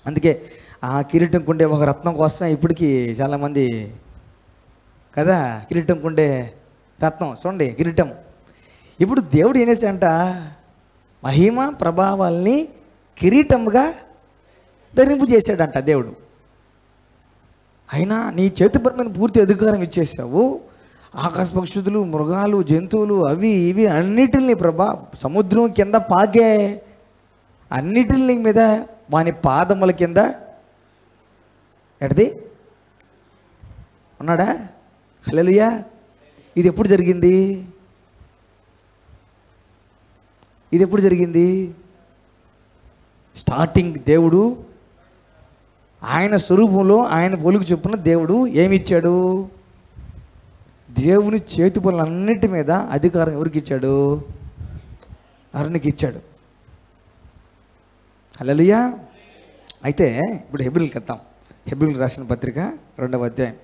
అందుకే ఆ కిరీటం కుండే ఒక రత్నం కోసమే ఇప్పటికీ చాలామంది కదా కిరీటం కుండే రత్నం చూడండి, కిరీటం. ఇప్పుడు దేవుడు ఏం చేశాడంట? మహిమ ప్రభావాల్ని కిరీటంగా ధరింపు చేశాడంట దేవుడు. అయినా నీ చేతి పని మీద పూర్తి అధికారం ఇచ్చేసావు. ఆకాశ పక్షులు, మృగాలు, జంతువులు, అవి ఇవి అన్నిటిని సముద్రం కింద పాకే అన్నిటిని మీద వాని పాదముల కింద ఎడది ఉన్నాడా? హల్లెలూయా. ఇది ఎప్పుడు జరిగింది? ఇది ఎప్పుడు జరిగింది? స్టార్టింగ్ దేవుడు ఆయన స్వరూపంలో ఆయన పోలిక చొప్పున దేవుడు ఏమిచ్చాడు? దేవుని చేతి పనులన్నిటి మీద అధికారం ఎవరికి ఇచ్చాడు? నరునికి ఇచ్చాడు. హల్లెలూయా. అయితే ఇప్పుడు హెబ్రీయులకు వెళ్తాం. హెబ్రీయులకు రాసిన పత్రిక 2వ అధ్యాయం.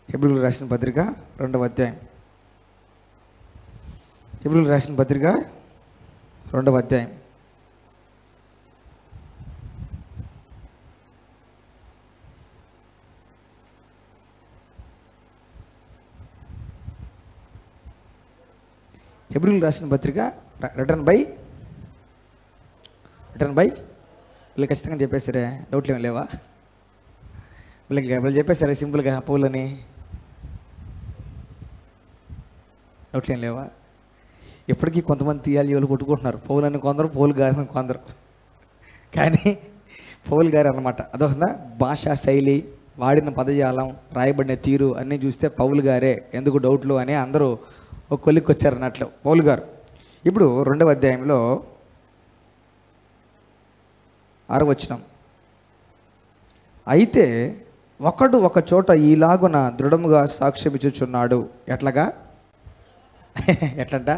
హెబ్రీయులకు రాసిన పత్రిక 2వ అధ్యాయం. హెబ్రీయులకు రాసిన పత్రిక 2వ అధ్యాయం. హెబ్రీయులకు రాసిన పత్రిక రిటర్న్ బై వీళ్ళు ఖచ్చితంగా చెప్పేసరే, డౌట్లు ఏమి లేవా? వీళ్ళు చెప్పేసరే సింపుల్గా పౌలని, డౌట్లు ఏం లేవా? ఇప్పటికీ కొంతమంది తీయాలి వాళ్ళు కొట్టుకుంటున్నారు, పౌలని కొందరు, పౌలు గారు కొందరు. కానీ పౌలు గారు అన్నమాట. అదొక భాషా శైలి, వాడిన పదజాలం, రాయబడిన తీరు అన్నీ చూస్తే పౌలు గారే, ఎందుకు డౌట్లు అని అందరూ ఒక కొలిక్కి వచ్చారన్నట్లు పౌలు గారు. ఇప్పుడు 2వ అధ్యాయంలో 6వ వచనం. అయితే ఒకడు ఒక చోట ఈలాగున దృఢముగా సాక్ష్యమిచ్చుచున్నాడు. ఎట్లాగా? ఎట్లంట?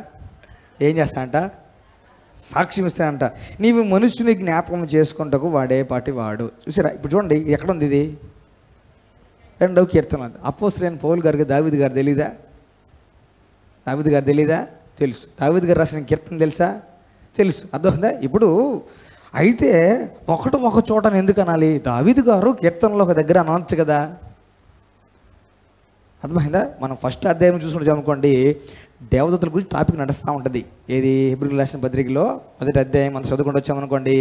ఏం చేస్తానంట? సాక్ష్యం ఇస్తానంట. నీవు మనుషుని జ్ఞాపకం చేసుకుంటకు వాడే పాటి వాడు. చూసారా? ఇప్పుడు చూడండి, ఎక్కడుంది ఇది? 2వ కీర్తన. అపోస్తలుడైన పౌలు గారికి దావీదు గారు తెలీదా? దావీదు గారు తెలీదా? తెలుసు. దావీదు గారు రాసిన కీర్తన తెలుసా? తెలుసు. అర్థమైందా? ఇప్పుడు అయితే ఒక చోట ఎందుకు అనాలి? దావీదు గారు కీర్తనలో ఒక దగ్గర అనవచ్చు కదా. అర్థమైందా? మనం ఫస్ట్ అధ్యాయం చూసుకుంటాం అనుకోండి, దేవదూతల గురించి టాపిక్ నడుస్తూ ఉంటుంది. ఏది? హెబ్రీయులకు రాసిన పత్రికలో 1వ అధ్యాయం మనం చదువుకుంటూ వచ్చామనుకోండి,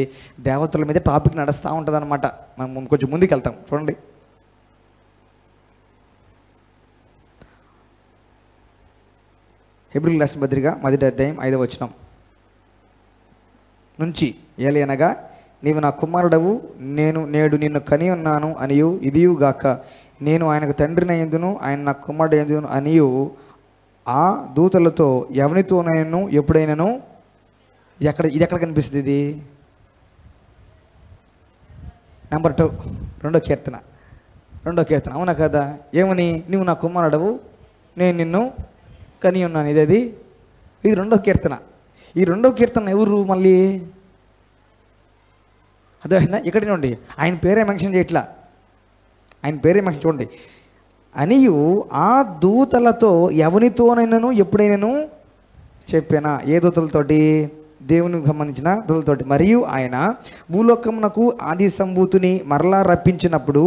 దేవతల మీద టాపిక్ నడుస్తూ ఉంటుంది అనమాట. మనం కొంచెం ముందుకు వెళ్తాం చూడండి. హెబ్రీయులకు రాసిన పత్రిక 1వ అధ్యాయం 5వ వచనం. నుంచి ఏలయనగా నీవు నా కుమారుడవు, నేడు నిన్ను కని ఉన్నాను అనియు, ఇదియుగాక నేను ఆయనకు తండ్రిని అయ్యిందును, ఆయన నా కుమారుడు అయ్యిందును అనియు ఆ దూతలతో ఎవరితోనైనా ఎప్పుడైనాను. ఇది ఎక్కడ కనిపిస్తుంది? ఇది నెంబర్ 2, రెండో కీర్తన. అవునా కదా? ఏమని? నువ్వు నా కుమారుడవు, నేను నిన్ను కని ఉన్నాను. ఇది రెండో కీర్తన. ఈ రెండో కీర్తన ఎవరు మళ్ళీ? అదే ఇక్కడ చూడండి, ఆయన పేరే మెన్షన్ చేయట్లా. ఆయన పేరే మెన్షన్ చూడండి. అనియు ఆ దూతలతో ఎవరితోనైనాను ఎప్పుడైనాను చెప్పానా? ఏ దూతలతోటి? దేవునికి సంబంధించిన దూతలతోటి. మరియు ఆయన భూలోకమునకు ఆది సంభూతిని మరలా రప్పించినప్పుడు,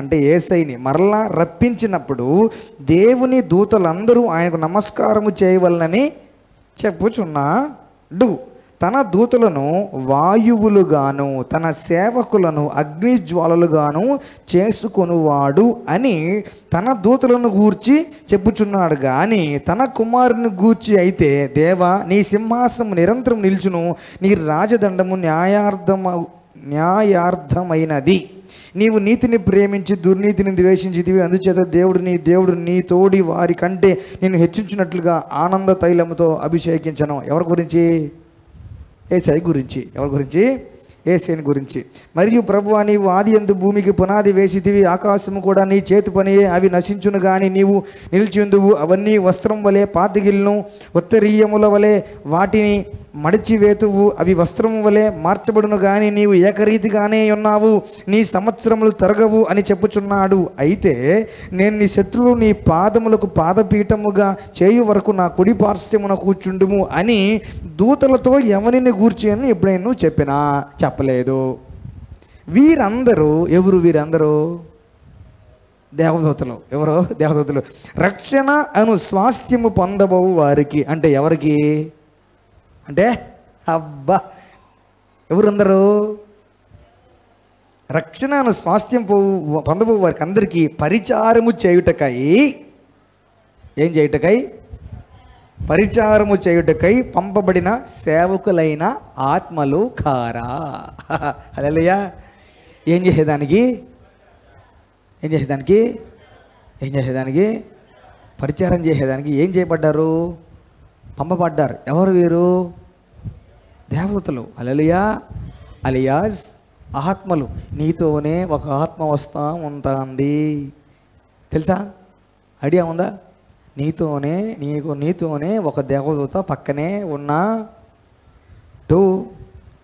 అంటే యేసయ్యని మరలా రప్పించినప్పుడు దేవుని దూతలందరూ ఆయనకు నమస్కారము చేయవలనని చెప్పుచున్నాడు. తన దూతలను వాయువులుగాను తన సేవకులను అగ్నిజ్వాలలుగాను చేసుకొనువాడు అని తన దూతలను గూర్చి చెప్పుచున్నాడు. కానీ తన కుమారుని గూర్చి అయితే, దేవా నీ సింహాసనము నిరంతరం నిల్చును, నీ రాజదండము న్యాయార్థమైనది. నీవు నీతిని ప్రేమించి దుర్నీతిని ద్వేషించితివి, అందుచేత దేవుడు నీ తోడి వారి కంటే నేను హెచ్చించినట్లుగా ఆనంద తైలముతో అభిషేకించను. ఎవరి గురించి? యేసయ్య గురించి. ఎవరి గురించి? యేసయ్యని గురించి. మరియు ప్రభువా నీవు ఆది యందు భూమికి పునాది వేసితివి, ఆకాశము కూడా నీ చేతి పనియే, అవి నశించును కానీ నీవు నిలిచియుందువు. అవన్నీ వస్త్రం వలె పాతిగిల్ను, ఉత్తరీయముల వలె వాటిని మడిచివేతువు. అవి వస్త్రము వలె మార్చబడును కానీ నీవు ఏకరీతిగానే ఉన్నావు, నీ సంవత్సరములు తరగవు అని చెప్పుచున్నాడు. అయితే నేను నీ శత్రువు నీ పాదములకు పాదపీఠముగా చేయు వరకు నా కుడి పార్శ్వమున కూర్చుండుము అని దూతలతో ఎవరిని గూర్చి అని ఎప్పుడైనా చెప్పలేదు. వీరందరూ ఎవరు? వీరందరూ దేవదూతలు. ఎవరో? దేవదూతలు. రక్షణ అను స్వాస్థ్యము పొందబోవు వారికి. అంటే ఎవరికి? అంటే అబ్బా, ఎవరందరూ? రక్షణ అను స్వాస్థ్యం పొందబో వారికి అందరికీ పరిచారము చేయుటకై, ఏం చేయుటకై? పరిచారము చేయుటకై పంపబడిన సేవకులైన ఆత్మలు కారా. హల్లెలూయా. ఏం చేసేదానికి? పరిచారం చేసేదానికి ఏం చేయబడ్డారు? పంపబడ్డారు. ఎవరు వీరు? దేవదూతలు. హల్లెలూయా. అలియాస్ ఆత్మలు. నీతోనే ఒక ఆత్మ వస్తూ ఉంటుంది. తెలుసా? ఐడియా ఉందా? నీతోనే ఒక దేవదూత పక్కనే ఉన్నాడు.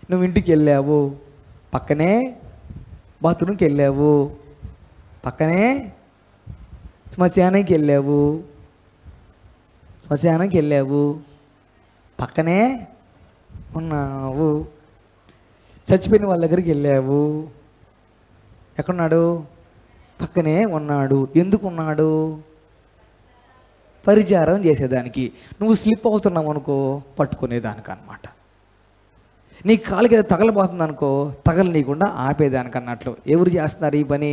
నువ్వు ఇంటికి వెళ్ళావు, పక్కనే బాత్రూమ్కి వెళ్ళావు, పక్కనే శ్మశానానికి వెళ్ళావు, పక్కనే ఉన్నావు. చచ్చిపోయిన వాళ్ళ దగ్గరికి వెళ్ళావు, ఎక్కడున్నాడు? పక్కనే ఉన్నాడు. ఎందుకు ఉన్నాడు? పరిచారం చేసేదానికి. నువ్వు స్లిప్ అవుతున్నావు అనుకో, పట్టుకునేదానికి అన్నమాట. నీ కాలికి ఏదో తగలబోతుంది అనుకో, తగలనీయకుండా ఆపేదానికి అన్నట్లు. ఎవరు చేస్తున్నారు ఈ పని?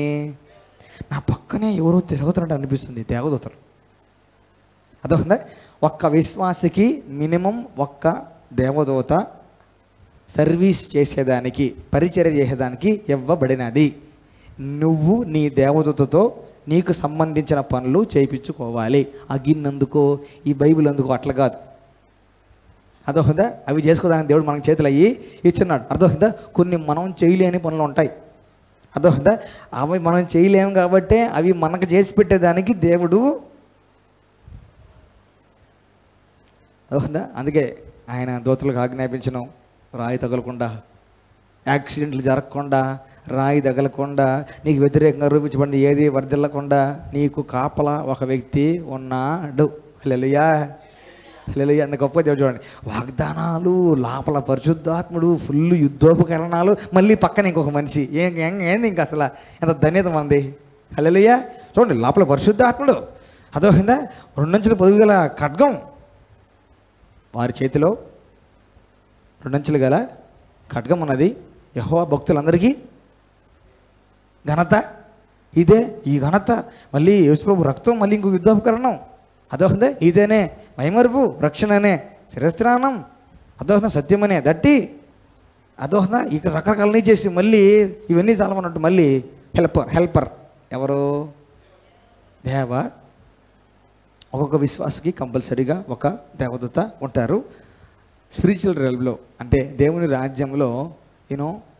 నా పక్కనే ఎవరో తిరుగుతున్నట్టు అనిపిస్తుంది, దేవదూతలు. అదొక ఒక్క విశ్వాసికి మినిమం ఒక్క దేవదూత సర్వీస్ చేసేదానికి, పరిచర్య చేసేదానికి ఇవ్వబడినది. నువ్వు నీ దేవదూతతో నీకు సంబంధించిన పనులు చేయించుకోవాలి. ఆ గిన్నెందుకో, ఈ బైబిల్ అందుకో అట్లా కాదు. అర్థమవుతుందా? అవి చేసుకోదానికి దేవుడు మనకు చేతులు అయ్యి ఇచ్చున్నాడు. అర్థమవుతుందా? కొన్ని మనం చేయలేని పనులు ఉంటాయి. అర్థమవుతుందా? అవి మనం చేయలేము కాబట్టి అవి మనకు చేసి పెట్టేదానికి దేవుడు. అర్థమవుతుందా? అందుకే ఆయన దూతలకు ఆజ్ఞాపించను, రాయి తగలకుండా, యాక్సిడెంట్లు జరగకుండా, రాయి తగలకుండా, నీకు వ్యతిరేకంగా రూపించబడింది ఏది వర్ధిల్లకుండా నీకు కాపలా ఒక వ్యక్తి ఉన్నాడు. హల్లెలూయా. హల్లెలూయా. అంత గొప్ప దేవుడు. చూడండి, వాగ్దానాలు, లోపల పరిశుద్ధాత్ముడు, ఫుల్ యుద్ధోపకరణాలు, మళ్ళీ పక్కన ఇంకొక మనిషి. ఏంది ఇంకా అసలు ఎంత ధన్యత మంది. హల్లెలూయా. చూడండి, లోపల పరిశుద్ధాత్ముడు, అదోహిందా 2 అంచుల పొడుగు గల ఖడ్గం వారి చేతిలో, 2 అంచులు గల ఖడ్గం ఉన్నది. యెహోవా భక్తులందరికీ ఘనత ఇదే. ఈ ఘనత మళ్ళీ యేసుప్రభు రక్తం, మళ్ళీ ఇంకొక యుద్ధోపకరణం. అదొకదే. ఇదేనే మైమరుపు, రక్షణనే శిరస్త్రానం అదోహన సత్యమనే దట్టి అదోహన ఇక రకరకాలన్నీ చేసి మళ్ళీ ఇవన్నీ చాలమన్నట్టు మళ్ళీ హెల్పర్ ఎవరు? దేవ. ఒక్కొక్క విశ్వాసకి కంపల్సరీగా ఒక దేవదూత ఉంటారు. స్పిరిచువల్ రెల్మ్లో అంటే దేవుని రాజ్యంలో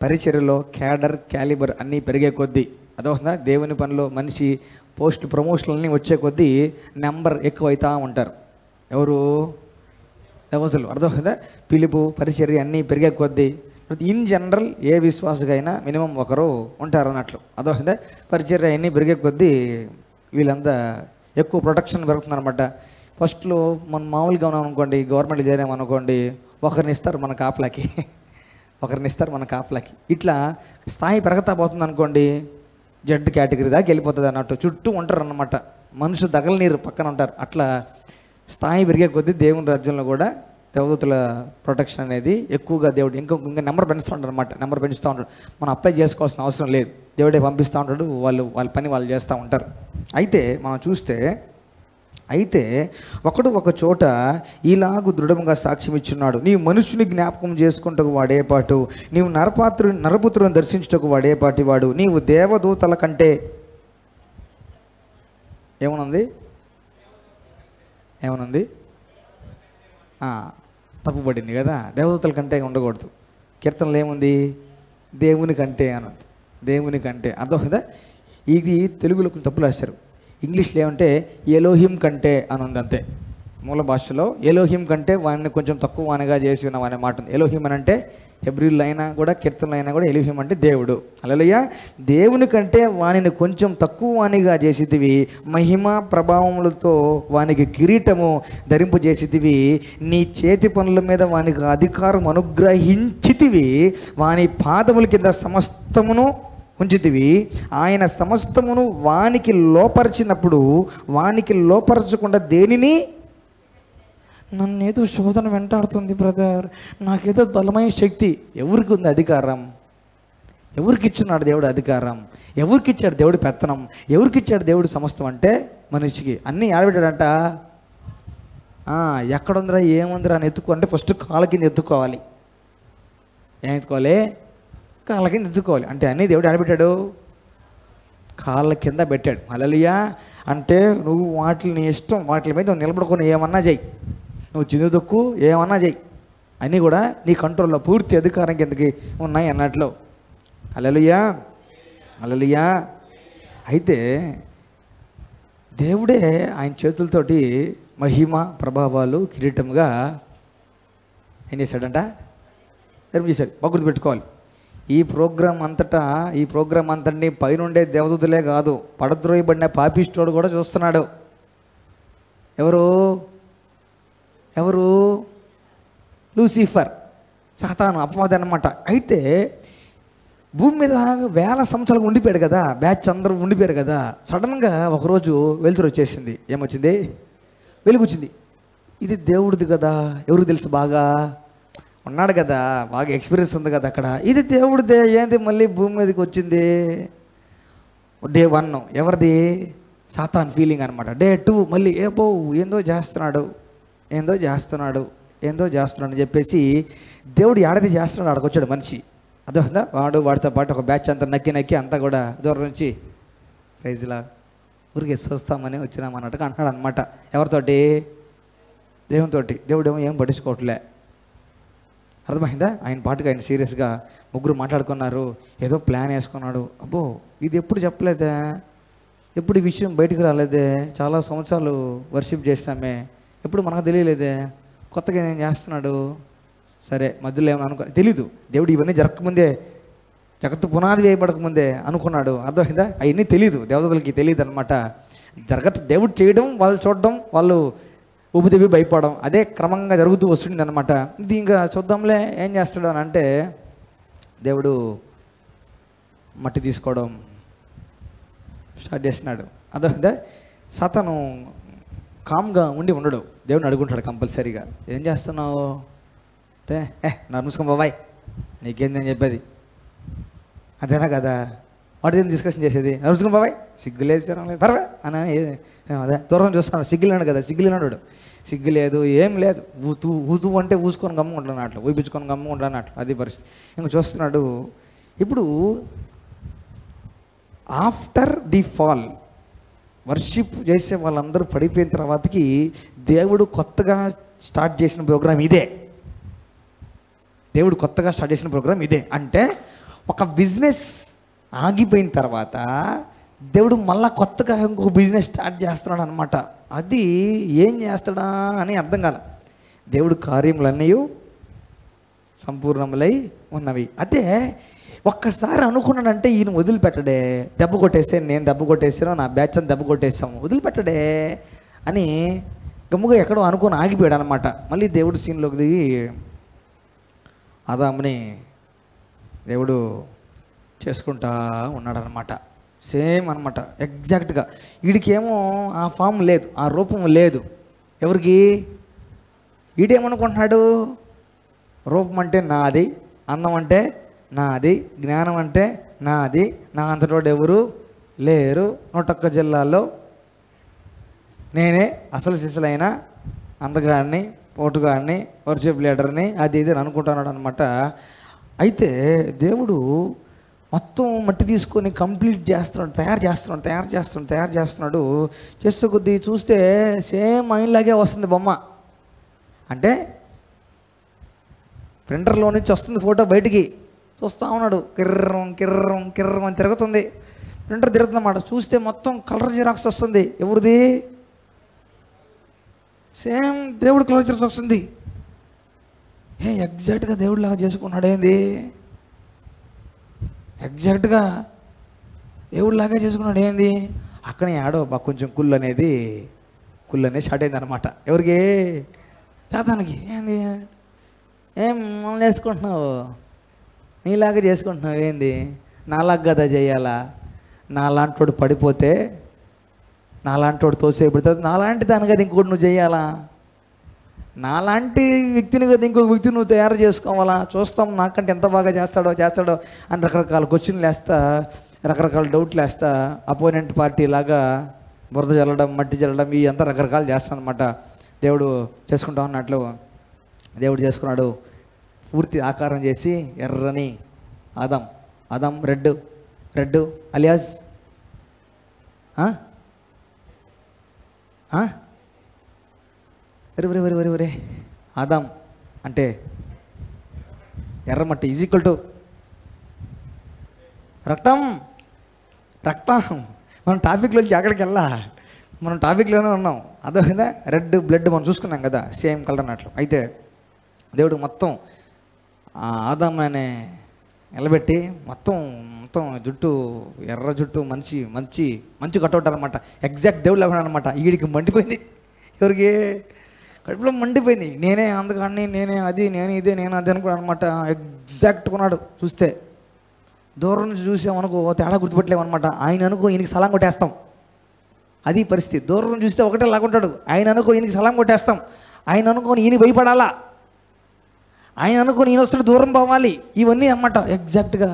పరిచర్యలో క్యాలిబర్ అన్నీ పెరిగే కొద్దీ అదోహన దేవుని పనిలో మనిషి పోస్ట్ ప్రమోషన్లన్నీ వచ్చే కొద్దీ నెంబర్ ఎక్కువైతా ఉంటారు. ఎవరు? దేవతలు. అర్థమవుతుందా? పిలుపు పరిచర్య అన్నీ పెరిగే కొద్దీ ఇన్ జనరల్ ఏ విశ్వాసకైనా మినిమం ఒకరు ఉంటారు అన్నట్లు. అదొకదే పరిచర్య అన్నీ పెరిగే కొద్దీ వీళ్ళంతా ఎక్కువ ప్రొటెక్షన్ పెరుగుతుందన్నమాట. ఫస్ట్లో మనం మామూలుగా ఉన్నాం అనుకోండి, గవర్నమెంట్ చేరామనుకోండి, ఒకరిని ఇస్తారు మన కాపలాకి. ఇట్లా స్థాయి పెరగతా పోతుంది అనుకోండి, జడ్ కేటగిరీ దాకా వెళ్ళిపోతుంది అన్నట్టు. చుట్టూ ఉంటారు అన్నమాట, మనుషులు దగలనీరు పక్కన ఉంటారు. అట్లా స్థాయి పెరిగే కొద్దీ దేవుని రాజ్యంలో కూడా దేవదూతల ప్రొటెక్షన్ అనేది ఎక్కువగా దేవుడు ఇంకా నెంబర్ పెంచుతూ ఉంటాడు అనమాట. నెంబర్ పెంచుతూ ఉంటాడు. మనం అప్లై చేసుకోవాల్సిన అవసరం లేదు, దేవుడే పంపిస్తూ ఉంటాడు. వాళ్ళ పని వాళ్ళు చేస్తూ ఉంటారు. అయితే మనం చూస్తే ఒకడు ఒక చోట ఇలాగు దృఢంగా సాక్ష్యం ఇచ్చున్నాడు, నీవు మనుషుని జ్ఞాపకం చేసుకుంటకు వాడేపాటు, నీవు నరపుత్రుని దర్శించుటకు వాడేపాటి వాడు, నీవు దేవదూతల కంటే ఏమనుంది తప్పుపడింది కదా. దేవదూతల కంటే ఉండకూడదు. కీర్తనలు ఏముంది? దేవుని కంటే అన్నది. దేవుని కంటే అర్థం కదా. ఇది తెలుగులో కొంచెం తప్పులు రాశారు. ఇంగ్లీష్లో ఏమంటే ఎలోహిం కంటే అని ఉంది అంతే. మూల భాషలో ఎలోహిం కంటే వాడిని కొంచెం తక్కువ వానిగా చేసి ఉన్నాం అనే మాట ఉంది. ఎలోహిం అని అంటే హెబ్రీల్లో అయినా కూడా కీర్తనలు అయినా కూడా ఎలోహిం అంటే దేవుడు. హల్లెలూయా. దేవుని కంటే వానిని కొంచెం తక్కువ వానిగా చేసితివి, మహిమ ప్రభావములతో వానికి కిరీటము ధరింపజేసితివి, నీ చేతి పనుల మీద వానికి అధికారం అనుగ్రహించితివి, వాని పాదముల కింద సమస్తమును ఉంచితివి, ఆయన సమస్తమును వానికి లోపరిచినప్పుడు వానికి లోపరచకుండా దేనిని? నన్నేదో శోధన వెంటాడుతుంది బ్రదర్, నాకేదో బలమైన శక్తి. ఎవరికి ఉంది అధికారం? ఎవరికి ఇచ్చున్నాడు దేవుడు అధికారం? ఎవరికి ఇచ్చాడు దేవుడు పెత్తనం? ఎవరికి ఇచ్చాడు దేవుడు సమస్తం అంటే మనిషికి. అన్నీ ఆడబెట్టాడంట. ఎక్కడుందిరా ఏముందిరా అని ఎత్తుకో ఫస్ట్ కాళ్ళ కింద ఎత్తుకోవాలి. ఏం ఎత్తుకోవాలి? కాళ్ళ కింద ఎత్తుకోవాలి. అంటే అన్నీ దేవుడు ఆడబెట్టాడు, కాళ్ళ కింద పెట్టాడు. హల్లెలూయా. అంటే నువ్వు వాటిని ఇష్టం వాటి మీద నిలబడుకొని ఏమన్నా చెయ్యి, నువ్వు చిన్నదొక్కు ఏమన్నా చెయ్యి, అన్నీ కూడా నీ కంట్రోల్లో పూర్తి అధికారం కిందకి ఉన్నాయి అన్నట్లు. హల్లెలూయా. అయితే దేవుడే ఆయన చేతులతోటి మహిమ ప్రభావాలు కిరీటముగా ఏం చేశాడంట? చేశాడు. బాగా గుర్తుపెట్టుకోవాలి. ఈ ప్రోగ్రాం అంతటిని పైనుండే దేవదూతలే కాదు, పడద్రోయబడిన పాపిస్టోడు కూడా చూస్తున్నాడు. ఎవరు? లూసిఫర్, సాతాను, అపవాది అన్నమాట. అయితే భూమి మీద వేల సంవత్సరాలు ఉండిపోయాడు కదా, బ్యాచ్ అందరూ ఉండిపోయారు కదా. సడన్గా ఒకరోజు వెలుతురు వచ్చేసింది. ఏమొచ్చింది? వెలుగు వచ్చింది. ఇది దేవుడిది కదా, ఎవరికి తెలుసు? బాగా ఉన్నాడు కదా, బాగా ఎక్స్పీరియన్స్ ఉంది కదా అక్కడ. ఇది దేవుడిదే, ఏంది మళ్ళీ భూమి మీదకి వచ్చింది? డే 1 ఎవరిది? సాతాన్ ఫీలింగ్ అనమాట. డే 2 మళ్ళీ ఏందో చేస్తున్నాడు అని చెప్పేసి దేవుడు ఏడాది చేస్తున్నాడు. ఆడికి వచ్చాడు మనిషి. అదొందా వాడితో పాటు ఒక బ్యాచ్ అంతా నక్కి అంతా కూడా దూరం నుంచి ప్రైజ్లా ఊరికి చూస్తామని వచ్చినామన్నట్టుగా అంటున్నాడు అనమాట. ఎవరితోటి? దేవునితోటి. దేవుడేమో ఏం పట్టించుకోవట్లే. అర్థమైందా? ఆయన పాటుగా ఆయన సీరియస్గా ముగ్గురు మాట్లాడుకున్నారు. ఏదో ప్లాన్ వేసుకున్నాడు. అబ్బో ఇది ఎప్పుడు చెప్పలేదే, ఎప్పుడు ఈ విషయం బయటికి రాలేదే, చాలా సంవత్సరాలు వర్షిప్ చేసినామే, ఎప్పుడు మనకు తెలియలేదే, కొత్తగా ఏం చేస్తున్నాడు? సరే మధ్యలో ఏమన్నా తెలీదు. దేవుడు ఇవన్నీ జరగకముందే, జగత్తు పునాది వేయబడకముందే అనుకున్నాడు. అర్థమైందా? అవన్నీ తెలీదు, దేవతలకి తెలియదు అనమాట. దేవుడు చేయడం, వాళ్ళు చూడడం, వాళ్ళు ఊపిదివి భయపడడం, అదే క్రమంగా జరుగుతూ వస్తుంది అనమాట. ఇది ఇంకా చూద్దాంలే ఏం చేస్తాడు అని అంటే దేవుడు మట్టి తీసుకోవడం స్టార్ట్ చేస్తున్నాడు. అర్థమైందా? సాతాను కామ్గా ఉండడు. దేవుడిని అడుగుంటాడు కంపల్సరీగా, ఏం చేస్తున్నావు అంటే నర్మూసుకో బాబాయ్, నీకేందని చెప్పేది. అదేనా కదా? వాటి ఏం డిస్కషన్ చేసేది, నడుచుకుని బాబాయ్ సిగ్గు లేదు చరం లేదు పర్వే అని అదే దూరం చూస్తున్నాడు. సిగ్గులేనాడు కదా, సిగ్గులేనాడు, సిగ్గు లేదు ఏం లేదు, ఊతూ అంటే ఊసుకొని గమ్ముకుంటాను అట్లా, ఊపించుకొని గమ్ముకుంటాను అట్లా, అది పరిస్థితి. ఇంక చూస్తున్నాడు. ఇప్పుడు ఆఫ్టర్ ది ఫాల్ వర్షిప్ చేసే వాళ్ళందరూ పడిపోయిన తర్వాతకి దేవుడు కొత్తగా స్టార్ట్ చేసిన ప్రోగ్రాం ఇదే. దేవుడు కొత్తగా స్టార్ట్ చేసిన ప్రోగ్రాం ఇదే. అంటే ఒక బిజినెస్ ఆగిపోయిన తర్వాత దేవుడు మళ్ళా కొత్తగా ఇంకొక బిజినెస్ స్టార్ట్ చేస్తున్నాడు అనమాట. అది ఏం చేస్తాడా అని అర్థం కాల. దేవుడు కార్యములన్నీ సంపూర్ణములై ఉన్నవి. అదే ఒక్కసారి అనుకున్నాడంటే ఈయన వదిలిపెట్టడే, దెబ్బ కొట్టేసాను, నేను దెబ్బ కొట్టేసాను, నా బ్యాచ్ అని దెబ్బ కొట్టేసాము, వదిలిపెట్టడే అని గమ్ముగా ఎక్కడో అనుకుని ఆగిపోయాడు అనమాట. మళ్ళీ దేవుడు సీన్లోకి దిగి ఆదాముని దేవుడు చేసుకుంటా ఉన్నాడనమాట. సేమ్ అనమాట, ఎగ్జాక్ట్గా. వీడికేమో ఆ ఫామ్ లేదు, ఆ రూపం లేదు. ఎవరికి? వీడేమనుకుంటున్నాడు, రూపం అంటే నాది, అందం అంటే నాది, జ్ఞానం అంటే నాది, నా అంతటోడు ఎవరు లేరు, 101 జిల్లాల్లో నేనే అసలు సిసలైన అందగాడిని, పోటుగాడిని, వర్షిప్ లీడర్ని, అది ఇది అనుకుంటున్నాడు అనమాట. అయితే దేవుడు మొత్తం మట్టి తీసుకొని కంప్లీట్ చేస్తున్నాడు, తయారు చేస్తున్నాడు. చేస్తే కొద్దీ చూస్తే సేమ్ ఆయనలాగే వస్తుంది బొమ్మ. అంటే ప్రింటర్లో నుంచి వస్తుంది ఫోటో, బయటికి చూస్తూ ఉన్నాడు, కిర్రం అని తిరుగుతుంది. ప్రింటర్ తిరుగుతుందన్నమాట. చూస్తే మొత్తం కలర్ జిరాక్స్ వస్తుంది. ఎవరిది? సేమ్ దేవుడు కలర్ జిరాక్స్ వస్తుంది. ఎగ్జాక్ట్గా దేవుడిలాగా చేసుకున్నాడు. ఏంది? ఎగ్జాక్ట్గా దేవుడిలాగే చేసుకున్నాడు. ఏంది? అక్కడే ఆడో కొంచెం కుళ్ళు అనేది స్టార్ట్ అయింది అనమాట. ఎవరికి? చేతానికి. ఏంది? ఏం మమ్మల్ని వేసుకుంటున్నావు, నీలాగా చేసుకుంటున్నావు, ఏంది? నాలాగా కదా చేయాలా, నాలాంటోడు పడిపోతే నాలాంటోడు తోసేపడుతుంది, నాలాంటి దాని కదా ఇంకోటి నువ్వు చేయాలా, నాలాంటి వ్యక్తిని కదా ఇంకొక వ్యక్తిని నువ్వు తయారు చేసుకోవాలా, చూస్తాం నాకంటే ఎంత బాగా చేస్తాడో అని రకరకాల క్వశ్చన్లు వేస్తా, రకరకాల డౌట్లు వేస్తా, అపోనెంట్ పార్టీ లాగా బురద చల్లడం, మట్టి చల్లడం, ఇవి అంతా రకరకాలు చేస్తాను అనమాట. దేవుడు చేసుకుంటా ఉన్నట్లు దేవుడు చేసుకున్నాడు. పూర్తి ఆకారం చేసి ఎర్రని ఆదాం రెడ్ అలియాస్ వరే ఆదాం అంటే ఎర్రమట్టి ఈజ్ ఈక్వల్ టు రక్తం. మనం టాపిక్లోంచి అక్కడికి వెళ్ళా, మనం టాపిక్లోనే ఉన్నాం. అర్థమైందా? రెడ్ బ్లడ్ మనం చూసుకున్నాం కదా, సేమ్ కలర్ అన్నట్లు. అయితే దేవుడు మొత్తం ఆదాం అనే నిలబెట్టి మొత్తం జుట్టు ఎర్ర జుట్టు, మంచి కట్అవుట్ అనమాట. ఎగ్జాక్ట్ దేవుడు అనమాట. వీడికి మండిపోయింది. ఎవరికి? కడుపులో మండిపోయింది. నేనే అందగాడిని, నేనే అది, నేను ఇదే, నేను అది అనుకున్నాను అనమాట. ఎగ్జాక్ట్ కొన్నాడు. చూస్తే దూరం నుంచి చూసామనుకో తేడా గుర్తుపట్టలేమన్నమాట. ఆయన అనుకో ఈయనకి సలాం కొట్టేస్తాం, అది పరిస్థితి. దూరం నుంచి చూస్తే ఒకటే లాగుంటాడు. ఆయన అనుకో ఈయనకి సలాం కొట్టేస్తాం, ఆయన అనుకోని ఈయన భయపడాలా, ఆయన అనుకుని ఈయన వస్తాడు, దూరం పోవాలి, ఇవన్నీ అన్నమాట. ఎగ్జాక్ట్గా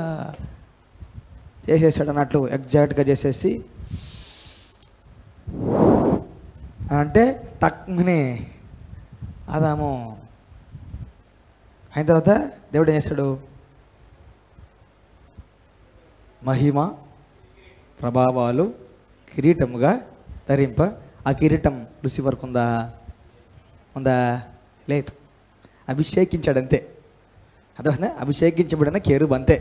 చేసేసాడు అన్నట్లు. ఎగ్జాక్ట్గా చేసేసి అంటే టక్మని ఆదాము అయిన తర్వాత దేవుడు ఏం చేశాడు? మహిమ ప్రభావాలు కిరీటముగా ధరింప. ఆ కిరీటం లూసిఫర్కు ఉందా? లేదు. అభిషేకించాడు అంతే. అదే అభిషేకించబడిన కేరుబు అంతే.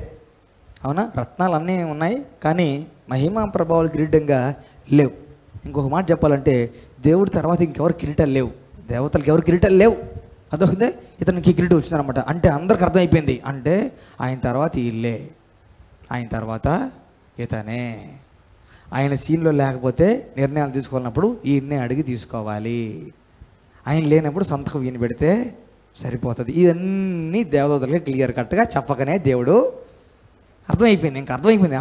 అవునా? రత్నాలు అన్నీ ఉన్నాయి, కానీ మహిమ ప్రభావాలు కిరీటంగా లేవు. ఇంకొక మాట చెప్పాలంటే దేవుడి తర్వాత ఇంకెవరు కిరీటాలు లేవు, దేవతలకు ఎవరు కిరీటాలు లేవు. అదొకదే ఇతనికి కిరీటం వచ్చిందనమాట. అంటే అందరికి అర్థమైపోయింది, అంటే ఆయన తర్వాత వీళ్ళే, ఆయన తర్వాత ఇతనే. ఆయన సీన్లో లేకపోతే నిర్ణయాలు తీసుకోవాలన్నప్పుడు ఈయన్నే అడిగి తీసుకోవాలి. ఆయన లేనప్పుడు సంతకం ఈయన పెడితే సరిపోతుంది. ఇవన్నీ దేవదూతలకి క్లియర్ కట్గా చెప్పకనే దేవుడు అర్థమైపోయింది. ఇంకా అర్థమైపోయింది.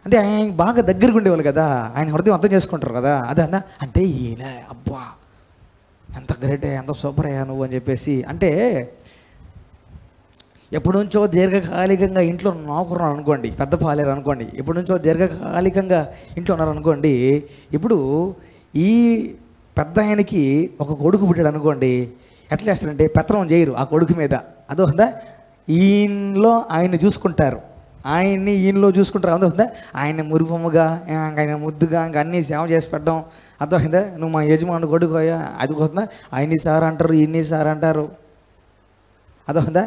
అంటే ఆయన బాగా దగ్గరకు ఉండేవాళ్ళు కదా, ఆయన హృదయం అర్థం చేసుకుంటారు కదా. అదే అన్న అంటే ఈయన అబ్బా ఎంత గ్రేట్, ఎంత సూపర్ అయ్యా నువ్వు అని చెప్పేసి. అంటే ఎప్పటి నుంచో దీర్ఘకాలికంగా ఇంట్లో నౌకరు అనుకోండి, పెద్ద పాలేరు అనుకోండి, ఎప్పటి నుంచో దీర్ఘకాలికంగా ఇంట్లో ఉన్నారనుకోండి. ఇప్పుడు ఈ పెద్ద ఆయనకి ఒక కొడుకు పుట్టాడు అనుకోండి, ఎట్లా చేస్తారంటే పెత్తనం చేయరు ఆ కొడుకు మీద. అదొందా ఈయనలో ఆయన చూసుకుంటారు, ఆయన్ని ఈయనలో చూసుకుంటారు. అదొందా ఆయన మురిపముగా, ఆయన ముద్దుగా ఇంకా అన్నీ సేవ చేసి పెట్టడం. అదొందా నువ్వు మా యజమాను కొడుకు అది పోతుందా, ఆయన్ని సార్ అంటారు, ఇన్ని సార్ అంటారు. అదొందా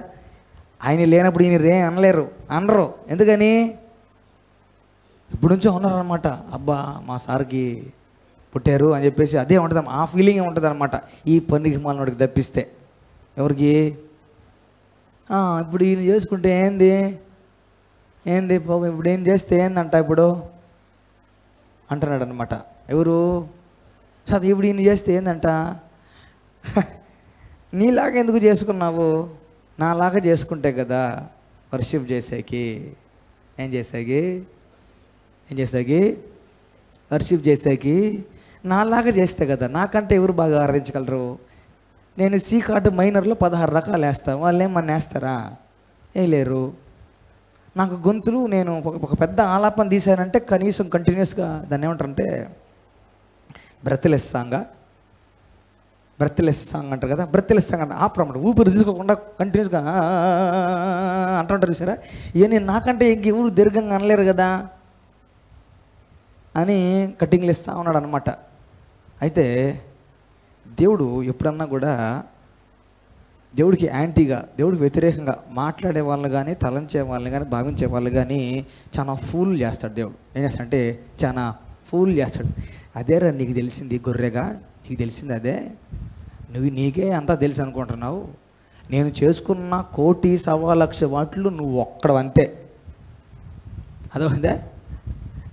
ఆయన లేనప్పుడు ఈయన రే అనలేరు, అనరు. ఎందుకని ఇప్పుడు నుంచో ఉన్నారనమాట. అబ్బా మా సార్కి పుట్టారు అని చెప్పేసి అదే ఉంటుంది, ఆ ఫీలింగ్ ఉంటుంది అనమాట. ఈ పనికి మనోడికి తప్పిస్తే ఎవరికి ఇప్పుడు ఈయన చేసుకుంటే ఏంది పోగ, ఇప్పుడు ఏం చేస్తే ఏందంట ఇప్పుడు అంటున్నాడు అనమాట. ఎవరు సార్ ఇప్పుడు ఈయన చేస్తే ఏందంట, నీలాగా ఎందుకు చేసుకున్నావు, నాలాగా చేసుకుంటే కదా వర్షిప్ చేసేకి, ఏం చేసాకి వర్షిప్ చేసేకి నాలాగా చేస్తే కదా. నాకంటే ఎవరు బాగా ఆరాధించగలరు? నేను సి కార్డు మైనర్లో 16 రకాలు వేస్తాను, వాళ్ళు ఏమన్నా వేస్తారా? వేయలేరు. నాకు గొంతులు నేను ఒక పెద్ద ఆలాపన తీశానంటే కనీసం కంటిన్యూస్గా దాన్ని ఏమంటారంటే బ్రెత్లెస్ సాంగ్ అంటారు కదా, బ్రెత్లెస్ సాంగ్ అంటే ఆపరమాట, ఊపిరి తీసుకోకుండా కంటిన్యూస్గా అంటుంటారు చూసారా. ఇవన్నీ నాకంటే ఇంకెవరు దీర్ఘంగా అనలేరు కదా అని కటింగ్లు ఇస్తూ ఉన్నాడు అనమాట. అయితే దేవుడు ఎప్పుడన్నా కూడా దేవుడికి యాంటీగా, దేవుడికి వ్యతిరేకంగా మాట్లాడే వాళ్ళని కానీ, తలంచే వాళ్ళని కానీ, భావించే వాళ్ళు కానీ చాలా ఫూల్ చేస్తాడు దేవుడు. ఏం చేస్తాడంటే చాలా ఫూల్ చేస్తాడు. అదేరా నీకు తెలిసింది గొర్రెగా, నీకు తెలిసింది అదే, నీకే అంతా తెలుసు అనుకుంటున్నావు. నేను చేసుకున్న 1,15,00,000 వాటిలో నువ్వు ఒక్కడవంతే. అదొందే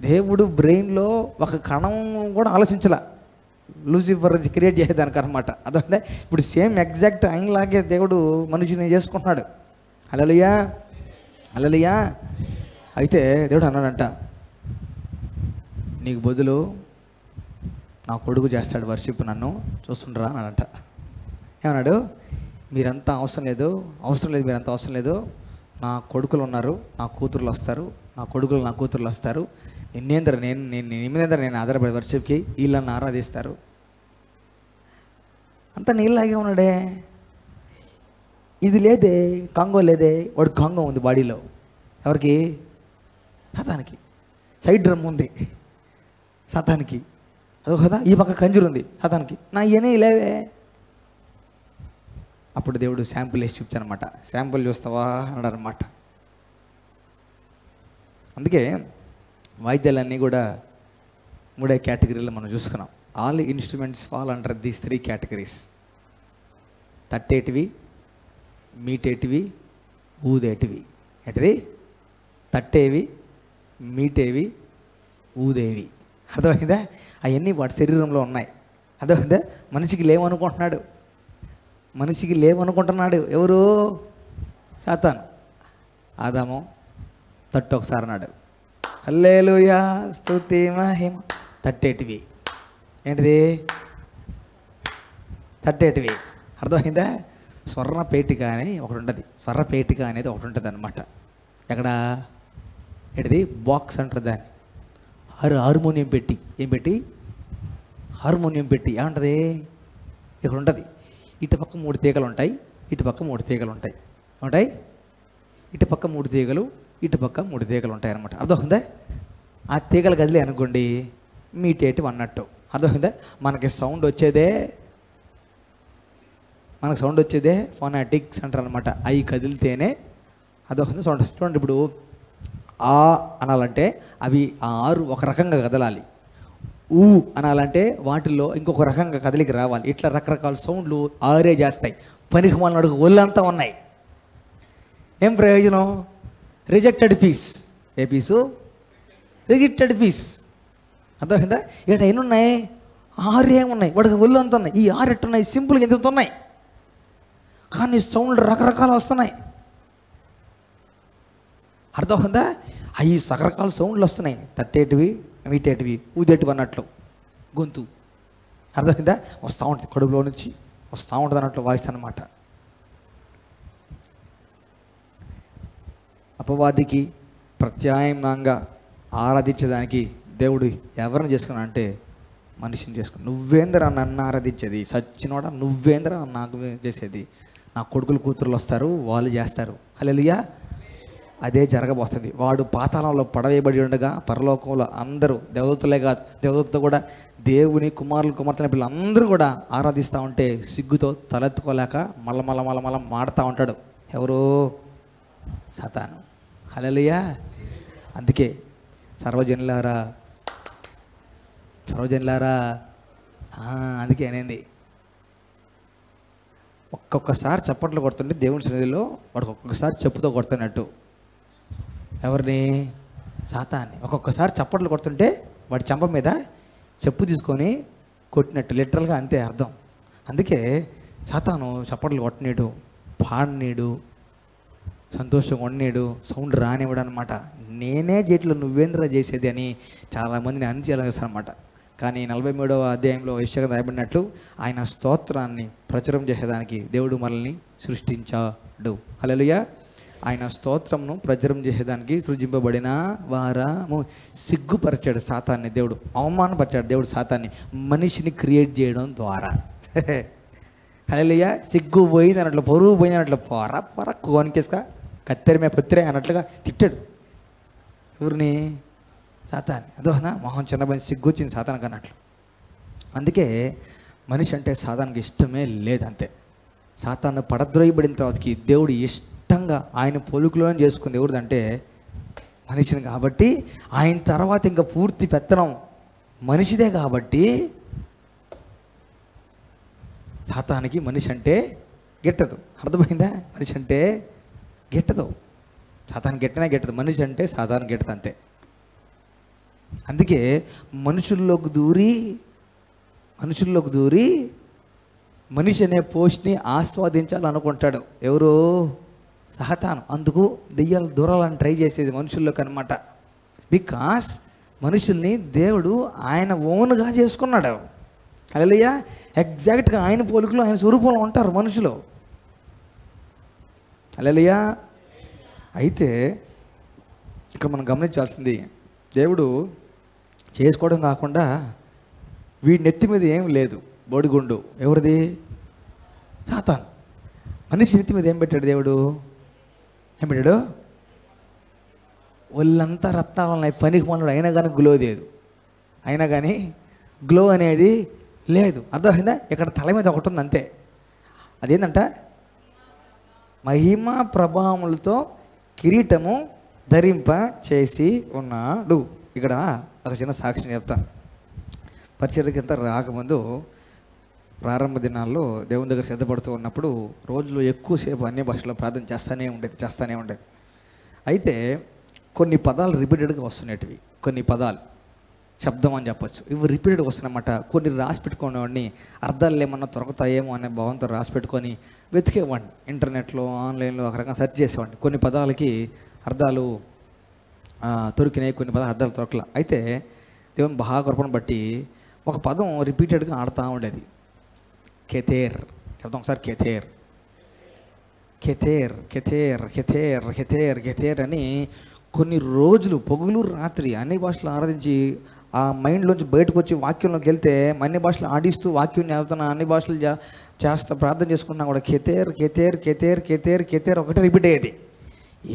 దేవుడు బ్రెయిన్లో ఒక కణం కూడా ఆలోచించలా లూసిఫర్ క్రియేట్ చేసేదానికి అనమాట. అదొందే ఇప్పుడు సేమ్ ఎగ్జాక్ట్ ఆయనలాగే దేవుడు మనిషిని చేసుకుంటున్నాడు. హల్లెలూయా. అయితే దేవుడు అన్నాడంట, నీకు బదులు నా కొడుకు చేస్తాడు వర్షిప్, నన్ను చూస్తుండ్రా అన్నాడంట. ఏమన్నాడు, మీరంతా అవసరం లేదు, మీరంతా అవసరం లేదు, నా కొడుకులు ఉన్నారు, నా కూతుర్లు వస్తారు, నా కూతుర్లు వస్తారు, నేను ఆధారపడే వర్షిప్కి వీళ్ళని ఆరాధిస్తారు. అంతా నీళ్ళలాగే ఉన్నాడే. ఇది లేదే, కాంగో లేదే, వాడు కాంగో ఉంది బాడీలో. ఎవరికి? సాతానికి. సైడ్ డ్రమ్ ఉంది సాతానికి, అదో కదా. ఈ పక్క కంజూరు ఉంది సాతానికి. నా ఇవన్నీ లేవే. అప్పుడు దేవుడు శాంపుల్ వేసి చూపించానమాట. శాంపుల్ చూస్తావా అన్నాడనమాట. అందుకే వాయిద్యాలన్నీ కూడా 3 కేటగిరీలో మనం చూసుకున్నాం. All instruments fall under these 3 categories. తట్టేటివి, మీటేటివి, ఊదేటివి. ఏంటిది? తట్టేవి, మీటేవి, ఊదేవి. అర్థమైందా? అవన్నీ వాటి శరీరంలో ఉన్నాయి. అర్థమైందా? మనిషికి లేవనుకుంటున్నాడు ఎవరు? సాతాను. ఆదాము తట్టు ఒకసారి అన్నాడు, హల్లెలూయా స్తుతి మహిమ. తట్టేటివి. ఏంటిది? తట్టేటివి. అర్థమైందా? స్వర్ణపేటిక అని ఒకటి ఉంటుంది. స్వర్ణపేటిక అనేది ఒకటి ఉంటుంది అనమాట. ఎక్కడ? ఏంటిది? బాక్స్ అంటారు దాన్ని. హార్మోనియం పెట్టి. ఏం పెట్టి? హార్మోనియం పెట్టి. ఏమంటుంది? ఇక్కడ ఉంటుంది. ఇటు పక్క 3 తీగలు ఉంటాయి, ఇటు పక్క 3 తీగలు ఉంటాయి. ఇటు పక్క 3 తీగలు, ఇటు పక్క 3 తీగలు ఉంటాయి అనమాట. అర్థమైందా? ఆ తీగలు కదిలే అనుకోండి మీటేటివి అన్నట్టు. అర్థమైందా? మనకి సౌండ్ వచ్చేదే ఫోనాటిక్స్ అంటారు అనమాట. అవి కదిలితేనే అదొక సౌండ్ వస్తుంది. చూడండి, ఇప్పుడు ఆ అనాలంటే అవి 6 ఒక రకంగా కదలాలి. ఊ అనాలంటే వాటిల్లో ఇంకొక రకంగా కదలికి రావాలి. ఇట్లా రకరకాల సౌండ్లు 6 చేస్తాయి. పనికి మన అడుగు ఒళ్ళంతా ఉన్నాయి. ఏం ప్రయోజనం? Rejected piece. ఏ పీసు? Rejected piece. అర్థమైందా? ఇక్కడ ఎన్ని ఉన్నాయి? 6 ఏమున్నాయి, వాడికి ఒళ్ళు అంత ఉన్నాయి. ఈ 6 ఎట్టున్నాయి? సింపుల్గా ఎంత ఉన్నాయి, కానీ సౌండ్లు రకరకాలు వస్తున్నాయి. అర్థమైందా? అవి రకరకాల సౌండ్లు వస్తున్నాయి. తట్టేటివి, మీటేటివి, ఊదేటివి అన్నట్లు గొంతు. అర్థమైందా? వస్తూ ఉంటుంది, కడుపులో నుంచి వస్తూ ఉంటుంది అన్నట్లు వాయిస్ అన్నమాట. అపవాదికి ప్రత్యామ్నాయంగా ఆరాధించేదానికి దేవుడు ఎవరిని చేసుకున్నా అంటే మనిషిని చేసుకుని. నువ్వేంద్రా నన్ను ఆరాధించేది, సచ్చినోడా నువ్వేంద్రా నాకు చేసేది, నా కొడుకులు కూతురులు వస్తారు వాళ్ళు చేస్తారు. హల్లెలూయా. అదే జరగబోతుంది. వాడు పాతాళంలో పడవేయబడి ఉండగా పరలోకంలో అందరూ దేవదూతలే కాదు, దేవదూతలు కూడా దేవుని కుమారులు కుమార్తెల పిల్లలు అందరూ కూడా ఆరాధిస్తూ ఉంటే సిగ్గుతో తలెత్తుకోలేక మళ్ళా మాడుతూ ఉంటాడు. ఎవరో సాతాను. హల్లెలూయా. అందుకే సర్వజనులారా అందుకే అనేది ఒక్కొక్కసారి చప్పట్లు కొడుతుంటే దేవుని సన్నిధిలో వాడికి ఒక్కొక్కసారి చెప్పుతో కొడుతున్నట్టు. ఎవరిని? సాతాన్ని. ఒక్కొక్కసారి చప్పట్లు కొడుతుంటే వాడి చెంప మీద చెప్పు తీసుకొని కొట్టినట్టు, లిటరల్గా అంతే అర్థం. అందుకే సాతాను చప్పట్లు కొట్టనీడు, పాడనీడు, సంతోషంగా ఉండనీడు, సౌండ్ రానివ్వడు అనమాట. నేనే జేట్లో నువ్వేంద్ర చేసేది అని చాలామందిని అనిచేయాలని చూస్తాను అనమాట. కానీ 43వ అధ్యాయంలో యెషయా రాయబడినట్లు ఆయన స్తోత్రాన్ని ప్రచురం చేసేదానికి దేవుడు మనల్ని సృష్టించాడు. హల్లెలూయా. ఆయన స్తోత్రంను ప్రచురం చేసేదానికి సృజింపబడిన వారము. సిగ్గుపరిచాడు సాతాన్ని దేవుడు, అవమానపరిచాడు దేవుడు సాతాన్ని మనిషిని క్రియేట్ చేయడం ద్వారా. హల్లెలూయా. సిగ్గు పోయింది అన్నట్లు, పరువు పోయింది అన్నట్లు, పొర కోనికేసుక కత్తెరమే పొత్తిరే అన్నట్లుగా తిట్టాడు. ఎవరిని? సాతాన్ని. అదోనా మొహం చిన్నబడి సిగ్గు వచ్చింది సాతానికి అన్నట్లు. అందుకే మనిషి అంటే సాతానికి ఇష్టమే లేదంతే. సాతాను పడద్రోయబడిన తర్వాతకి దేవుడు ఇష్టంగా ఆయన పొలుకులోనే చేసుకుంది ఎవరిదంటే మనిషిని. కాబట్టి ఆయన తర్వాత ఇంకా పూర్తి పెత్తనం మనిషిదే. కాబట్టి సాతానికి మనిషి అంటే గిట్టదు. అర్థమైందా? మనిషి అంటే గిట్టదు. సాతాను గిట్టదు. మనిషి అంటే సాధారణ గిట్టదు అంతే. అందుకే మనుషుల్లోకి దూరి మనిషి అనే పోస్ట్ని ఆస్వాదించాలనుకుంటాడు. ఎవరు? సాతాను. అందుకు దెయ్యాలు దూరాలని ట్రై చేసేది మనుషుల్లోకి అనమాట. బికాస్ మనుషుల్ని దేవుడు ఆయన ఓన్గా చేసుకున్నాడు. హల్లెలూయా. ఎగ్జాక్ట్గా ఆయన పోలికలో ఆయన స్వరూపంలో ఉంటారు మనుషులు. హల్లెలూయా. అయితే ఇక్కడ మనం గమనించాల్సింది, దేవుడు చేసుకోవడం కాకుండా వీడి నెత్తి మీద ఏం లేదు బొడిగుండు. ఎవరిది? సాతాను. మనిషి నెత్తి మీద ఏం పెట్టాడు దేవుడు? ఏం పెట్టాడు? ఒళ్ళంతా రత్నాలు పనికి మనడు, అయినా కానీ గ్లో లేదు, అయినా కానీ గ్లో అనేది లేదు. అర్థమైందా? ఇక్కడ తల మీద ఒకటి ఉంది అంతే. అదేంటంట? మహిమ ప్రభావములతో కిరీటము ధరింప చేసి ఉన్నాడు. ఇక్కడ ఒక చిన్న సాక్ష్యం చెప్తాను. పరిచర్యకి అంతా రాకముందు ప్రారంభ దినాల్లో దేవుని దగ్గర సిద్ధపడుతూ ఉన్నప్పుడు రోజులో ఎక్కువసేపు అన్ని భాషల్లో ప్రార్థన చేస్తూనే ఉండేది. అయితే కొన్ని పదాలు రిపీటెడ్గా వస్తున్నటివి, కొన్ని పదాలు శబ్దం అని చెప్పచ్చు, ఇవి రిపీటెడ్గా వస్తున్నమాట. కొన్ని రాసి పెట్టుకునేవాడిని, అర్థాలు ఏమన్నా దొరుకుతాయేమో అనే భావంతో రాసి పెట్టుకొని వెతికేవాడిని. ఇంటర్నెట్లో ఆన్లైన్లో ఒక రకంగా సెర్చ్ చేసేవాడిని. కొన్ని పదాలకి అర్థాలు దొరికినాయి, కొన్ని పదాలు అర్థాలు దొరకల. అయితే దేవుని బాగా బట్టి ఒక పదం రిపీటెడ్గా ఆడుతూ ఉండేది. కెథేర్. చెప్తాం ఒకసారి. కెథేర్ కెథేర్ కెథేర్ కెథేర్ కెథేర్ కెథేర్ అని కొన్ని రోజులు పొగులు రాత్రి అన్ని భాషలు ఆరాధించి ఆ మైండ్లోంచి బయటకు వచ్చి వాక్యంలోకి వెళ్తే అన్ని భాషలు ఆడిస్తూ వాక్యం చదువుతున్నా, అన్ని భాషలు చేస్తా ప్రార్థన చేసుకున్నా కూడా కెథేర్ కెథేర్ కెథేర్ కెథేర్ కెథేర్ ఒకటే రిపీట్ అయ్యేది.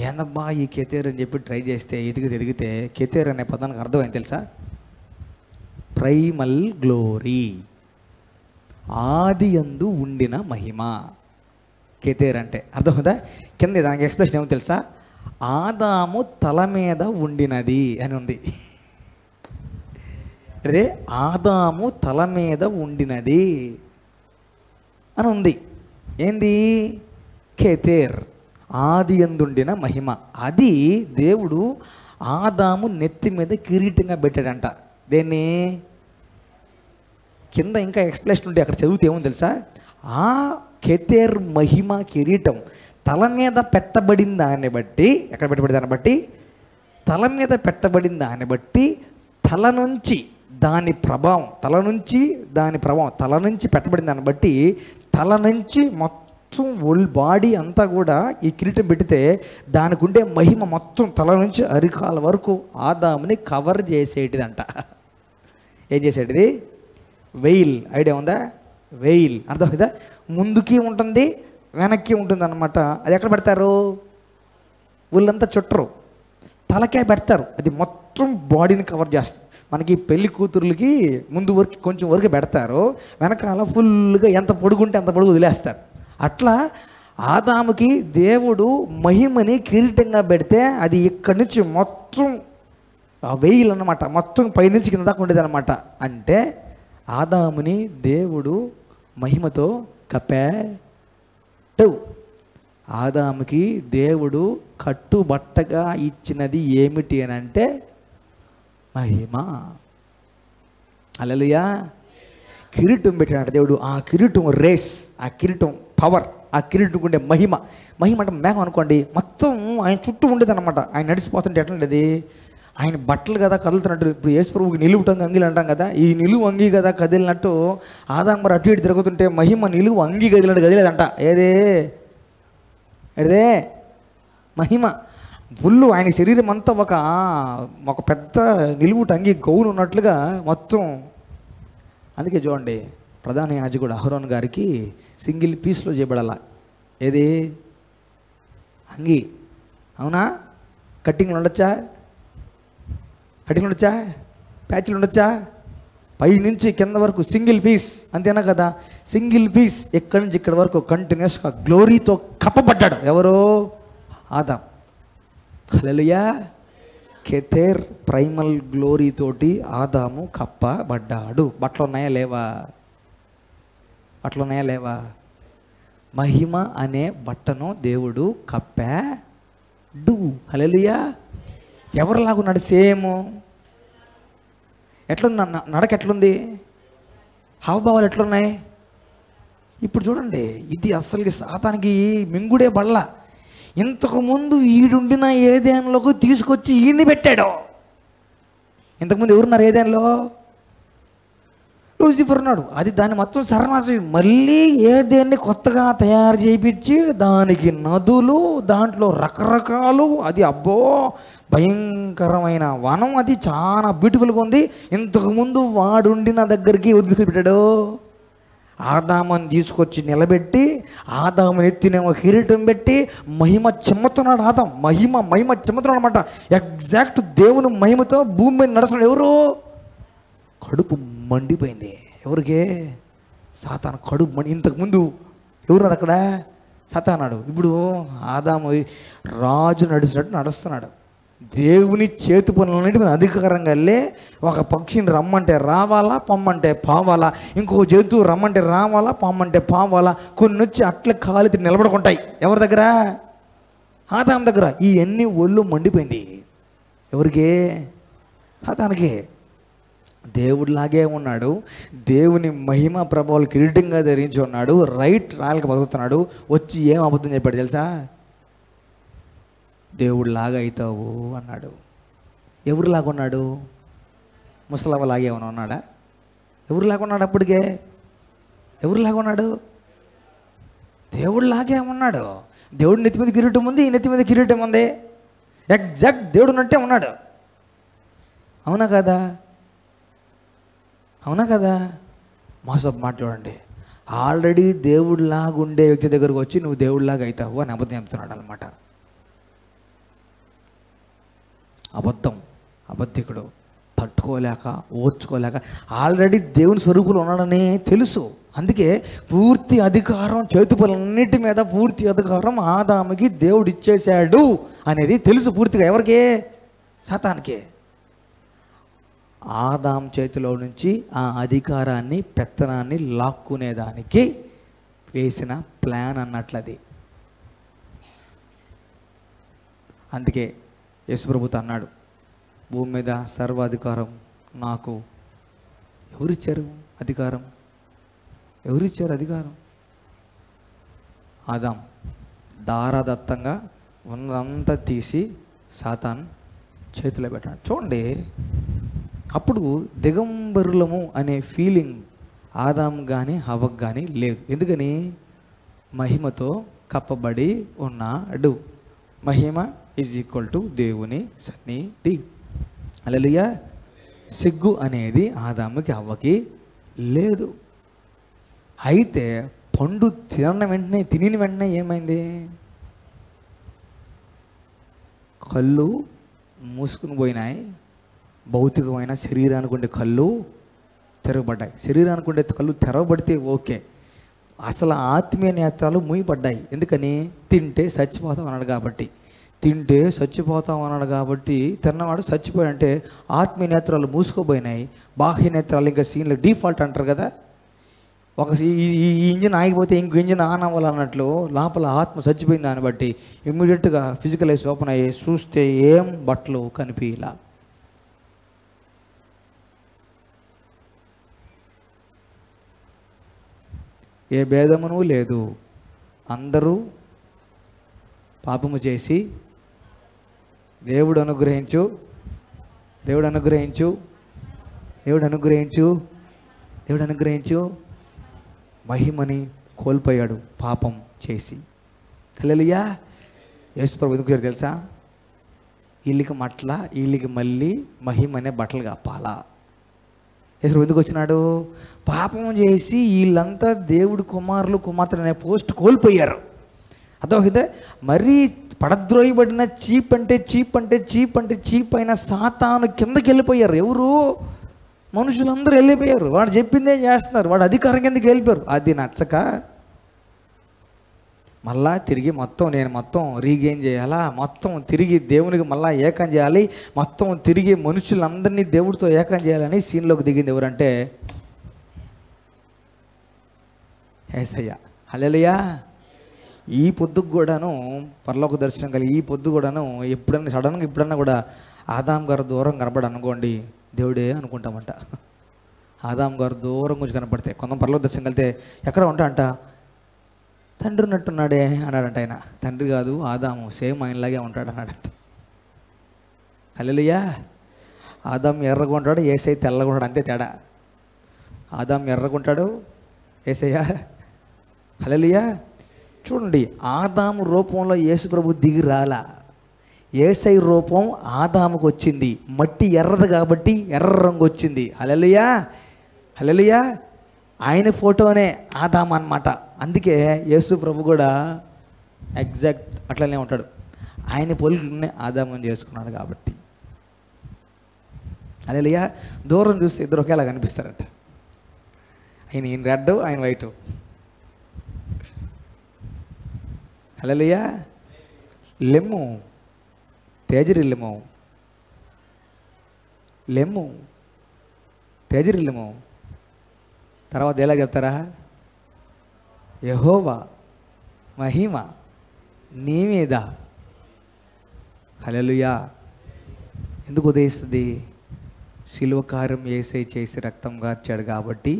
ఏందబ్బా ఈ కెథేర్ అని చెప్పి ట్రై చేస్తే ఎదిగితే కెథేర్ అనే పదానికి అర్థమైంది తెలుసా? ప్రైమల్ గ్లోరీ, ఆది యందు ఉండిన మహిమ. కెథేర్ అంటే అర్థమవుతుందా? కింద దానికి ఎక్స్ప్రెషన్ ఏమో తెలుసా? ఆదాము తల మీద ఉండినది అని ఉంది. అదే ఆదాము తల మీద ఉండినది అని ఉంది. ఏంది? కెథేర్, ఆది యందుండిన మహిమ. అది దేవుడు ఆదాము నెత్తి మీద కిరీటంగా పెట్టాడంట. దేన్ని? కింద ఇంకా ఎక్స్ప్లెనేషన్ ఉంటే అక్కడ చదివితే ఏమో తెలుసా? ఆ కెథేర్ మహిమ కిరీటం తల మీద పెట్టబడిన దాన్ని బట్టి, ఎక్కడ పెట్టబడిన దాన్ని బట్టి? తల మీద పెట్టబడిన దాన్ని బట్టి తల నుంచి దాని ప్రభావం, తల నుంచి పెట్టబడిన దాన్ని బట్టి తల నుంచి మొత్తం బాడీ అంతా కూడా ఈ కిరీటం పెడితే దానికి ఉండే మహిమ మొత్తం తల నుంచి అరికాల వరకు ఆదాముని కవర్ చేసేటిదంట. ఏం చేసేటిది? వెయిల్. ఐడియా ఉందా? వెయిల్ అర్థమైందా? ముందుకి ఉంటుంది, వెనక్కి ఉంటుంది అన్నమాట. అది ఎక్కడ పెడతారు? ఒళ్ళంతా చుట్టరు, తలకే పెడతారు. అది మొత్తం బాడీని కవర్ చేస్తుంది. మనకి పెళ్లి కూతుర్లకి ముందు వరకు కొంచెం వరకు పెడతారు, వెనకాల ఫుల్గా ఎంత పొడుగుంటే అంత పొడుగు వదిలేస్తారు. అట్లా ఆదాముకి దేవుడు మహిమని కిరీటంగా పెడితే అది ఇక్కడి నుంచి మొత్తం ఆ వెయిల్ అన్నమాట, మొత్తం పైనుంచి కింద దాకా ఉండేది అనమాట. అంటే ఆదాముని దేవుడు మహిమతో కప్పాడు. ఆదాముకి దేవుడు కట్టుబట్టగా ఇచ్చినది ఏమిటి అని అంటే మహిమ. హల్లెలూయా. కిరీటం పెట్టినట్టు దేవుడు. ఆ కిరీటం రేస్, ఆ కిరీటం పవర్, ఆ కిరీటం ఉండే మహిమ. మహిమ అంటే మేఘం అనుకోండి, మొత్తం ఆయన చుట్టూ ఉండేది అనమాట. ఆయన నడిచిపోతుంటే ఎట్లా ఉండేది? ఆయన బట్టలు కదా కదులుతున్నట్టు. ఇప్పుడు యేసుప్రభుకి నిలువు అంగీలు అంటాం కదా, ఈ నిలువు అంగీ కదా కదిలినట్టు ఆదాము మరి అటు ఇటు తిరుగుతుంటే మహిమ నిలువు అంగీ కదిలినట్టు కదిలేదంట. ఏదే మహిమ ఫుల్లు ఆయన శరీరం అంతా ఒక పెద్ద నిలువుట అంగి గౌను ఉన్నట్లుగా మొత్తం. అందుకే చూడండి, ప్రధాన యాజకుడు అహరోన్ గారికి సింగిల్ పీస్లో చేయబడాల ఏది? అంగి. అవునా? కట్టింగ్లు ఉండొచ్చా? ప్యాచ్లు ఉండొచ్చా? పై నుంచి కింద వరకు సింగిల్ పీస్, అంతేనా కదా? సింగిల్ పీస్ ఎక్కడి నుంచి ఇక్కడి వరకు కంటిన్యూస్గా గ్లోరీతో కప్పబడ్డాడు. ఎవరు? ఆదాం. హల్లెలూయా. కెతేర్ ప్రైమల్ గ్లోరీ తోటి ఆదాము కప్పబడ్డాడు. బట్టలు ఉన్నాయా లేవా? మహిమ అనే బట్టను దేవుడు కప్పాడు. హల్లెలూయా. ఎవరిలాగున్నాడు? సేము. ఎట్లుంది నడక? ఎట్లుంది? హావభావాలు ఎట్లున్నాయి? ఇప్పుడు చూడండి, ఇది అస్సలకి సాతానికి మింగుడే బళ్ళ. ఇంతకుముందు ఈడుండిన ఏదేన్లోకి తీసుకొచ్చి ఈయన్ని పెట్టాడు. ఇంతకుముందు ఎవరున్నారు ఏదేన్లో? లూసిఫర్ ఉన్నాడు. అది దాన్ని మొత్తం సర్వనాశం. మళ్ళీ ఏదేన్ని కొత్తగా తయారు చేయించి దానికి నదులు, దాంట్లో రకరకాలు, అది అబ్బో భయంకరమైన వనం. అది చాలా బ్యూటిఫుల్గా ఉంది. ఇంతకుముందు వాడుండిన దగ్గరికి వదిలిపెట్టాడు. ఆదాముని తీసుకొచ్చి నిలబెట్టి ఆదాముని ఎత్తినేమో కిరీటం పెట్టి మహిమ చెమ్ముతున్నాడు. ఆదాం మహిమ చెమ్ముతున్నాడు అనమాట. ఎగ్జాక్ట్ దేవుని మహిమతో భూమి మీద నడుస్తున్నాడు. ఎవరు? కడుపు మండిపోయింది. ఎవరికే? సాతాను కడుపు మండి. ఇంతకుముందు ఎవరున్నారు అక్కడ? సాతానాడు. ఇప్పుడు ఆదాము రాజు నడిచినట్టు నడుస్తున్నాడు. దేవుని చేతి పనులన్నిటి మీద అధికారంగా వెళ్ళి ఒక పక్షిని రమ్మంటే రావాలా, పొమ్మంటే పావాలా, ఇంకో జంతువు రమ్మంటే రావాలా, పొమ్మంటే పావాలా. కొన్ని వచ్చి అట్లా కాలితే నిలబడుకుంటాయి. ఎవరి దగ్గర? ఆదాము దగ్గర. ఈ ఎన్ని ఒళ్ళు మండిపోయింది. ఎవరికే? సాతానికి. దేవుడిలాగే ఉన్నాడు. దేవుని మహిమ ప్రభావాలు కిరీటంగా ధరించి ఉన్నాడు. రైట్ రాయలకి బతుకుతున్నాడు. వచ్చి ఏం అబద్ధం చెప్పాడు తెలుసా? దేవుడిలాగా అవుతావు అన్నాడు. ఎవరిలాగా ఉన్నాడు? ముసలవ్వలాగే ఏమైనా ఉన్నాడా? ఎవరిలాగా ఉన్నాడు? అప్పటికే ఎవరిలాగా ఉన్నాడు? దేవుడిలాగే ఉన్నాడు. దేవుడి నెత్తి మీద కిరీటం ఉంది, ఈ నెత్తి మీద కిరీటం ఉంది. ఎగ్జాక్ట్ దేవుడు ఉన్నట్టే ఉన్నాడు. అవునా కదా? మోసపు మాట చూడండి. ఆల్రెడీ దేవుడిలాగా ఉండే వ్యక్తి దగ్గరకు వచ్చి నువ్వు దేవుడిలాగా అవుతావు అని అబద్ధం చెప్తున్నాడు అనమాట. అబద్ధికుడు తట్టుకోలేక ఓర్చుకోలేక ఆల్రెడీ దేవుని స్వరూపులు ఉన్నాడని తెలుసు. అందుకే పూర్తి అధికారం చేతి పనులన్నిటి మీద పూర్తి అధికారం ఆదాముకి దేవుడు ఇచ్చేశాడు అనేది తెలుసు పూర్తిగా. ఎవరికి? సాతానికి. ఆదాం చేతిలో నుంచి ఆ అధికారాన్ని, పెత్తనాన్ని లాక్కునేదానికి వేసిన ప్లాన్ అన్నట్లది. అందుకే యేసుప్రభుతో అన్నాడు, భూమి మీద సర్వాధికారం నాకు ఎవరిచ్చారు? అధికారం ఆదాం దారాదత్తంగా ఉన్నదంతా తీసి సాతాన్ చేతిలో పెట్టాడు. చూడండి, అప్పుడు దిగంబరులము అనే ఫీలింగ్ ఆదాం కానీ హవ్వకు కానీ లేదు. ఎందుకని? మహిమతో కప్పబడి ఉన్నాడు. మహిమ ఈజ్ ఈక్వల్ టు దేవుని సన్నిధి. హల్లెలూయా. సిగ్గు అనేది ఆదాముకి అవ్వకి లేదు. అయితే పండు తినిన వెంటనే ఏమైంది? కళ్ళు మూసుకుని పోయినాయి. భౌతికమైన శరీరానికి ఉండే కళ్ళు తెరవబడ్డాయి. శరీరానికి ఉండే కళ్ళు తెరవబడితే ఓకే, అసలు ఆత్మీయ నేత్రాలు మూయబడ్డాయి. ఎందుకని? తింటే చచ్చిపోతాం అన్నాడు కాబట్టి. తింటే చచ్చిపోతాం అన్నాడు కాబట్టి తిన్నవాడు చచ్చిపోయాడంటే ఆత్మీయ నేత్రాలు మూసుకోపోయినాయి. బాహ్య నేత్రాలు ఇంకా సీన్లు డిఫాల్ట్ అంటారు కదా, ఈ ఇంజిన్ ఆగిపోతే ఇంకో ఇంజిన్ ఆన్ అవ్వాలన్నట్లు లోపల ఆత్మ చచ్చిపోయింది. దాన్ని బట్టి ఇమ్మీడియట్గా ఫిజికల్ ఐస్ ఓపెన్ అయ్యి చూస్తే ఏం బట్టలు కనిపించలా. ఏ భేదమును లేదు. అందరూ పాపము చేసి దేవుడు అనుగ్రహించు దేవుడు అనుగ్రహించు దేవుడు అనుగ్రహించు దేవుడు అనుగ్రహించు మహిమని కోల్పోయాడు పాపం చేసి. హల్లెలూయా. యేసు ప్రభు ఎందుకు తెలుసా? వీళ్ళకి వీళ్ళకి మళ్ళీ మహిమ అనే బట్టలు కప్పాలా. యేసు ప్రభు ఎందుకు వచ్చినాడు? పాపం చేసి వీళ్ళంతా దేవుడు కుమారులు కుమార్తెలు అనే పోస్ట్ కోల్పోయారు. అర్థమవుతుందే? మరీ పడద్రోయబడిన చీప్ అంటే చీప్ అంటే చీప్ అంటే చీప్ అయిన సాతాను కిందకి వెళ్ళిపోయారు. ఎవరు? మనుషులందరూ వెళ్ళిపోయారు. వాడు చెప్పిందే చేస్తున్నారు. వాడు అధికారం కిందకి వెళ్ళిపోయారు. అది నచ్చక మళ్ళా తిరిగి నేను మొత్తం రీగెయిన్ చేయాలా, మొత్తం తిరిగి దేవునికి మళ్ళా ఏకం చేయాలి, మొత్తం తిరిగి మనుషులందరినీ దేవుడితో ఏకం చేయాలని సీన్లోకి దిగింది ఎవరంటే యేసయ్య. హల్లెలూయా. ఈ పొద్దుకు కూడాను పరలోక దర్శనం కలిగి ఈ పొద్దు కూడాను ఎప్పుడన్నా సడన్గా ఎప్పుడన్నా కూడా ఆదాం గారు దూరం కనపడి అనుకోండి, దేవుడే అనుకుంటామంట. ఆదాం గారు దూరం కొంచెం కనపడితే కొంత పరలోక దర్శనం కలితే ఎక్కడ ఉంటా అంట, తండ్రి ఉన్నట్టున్నాడే అన్నాడంట ఆయన. తండ్రి కాదు, ఆదాము సేమ్ ఆయనలాగే ఉంటాడు అన్నాడంట. హల్లెలూయా. ఆదాం ఎర్రగా ఉంటాడు, యేసయ్య తెల్లగా ఉంటాడు, అంతే తేడా. ఆదాం ఎర్రగా ఉంటాడు, యేసయ్య. హల్లెలూయా. చూడండి, ఆదాము రూపంలో యేసు ప్రభు దిగి రాలా. యేసయ్య రూపం ఆదాముకు వచ్చింది. మట్టి ఎర్రది కాబట్టి ఎర్ర రంగు వచ్చింది. హల్లెలూయా. హల్లెలూయా. ఆయన ఫోటోనే ఆదాము అన్నమాట. అందుకే యేసు ప్రభు కూడా ఎగ్జాక్ట్ అట్లనే ఉంటాడు. ఆయన పోలికనే ఆదామని చేసుకున్నాడు కాబట్టి. హల్లెలూయా. దూరం చూస్తే ఇద్దరు ఒకేలా కనిపిస్తారంట. ఈయన రెడ్, ఆయన వైట్. హల్లెలూయా. లెమ్ము తేజరిల్లెము, లెమ్ము తేజరిల్లెము. తర్వాత ఎలా చెప్తారా? యెహోవా మహిమ నీ మీద. హల్లెలూయా. ఎందుకు ఉదయిస్తుంది? శిలువ కార్యం యేసయ్య చేసి రక్తం గార్చాడు కాబట్టి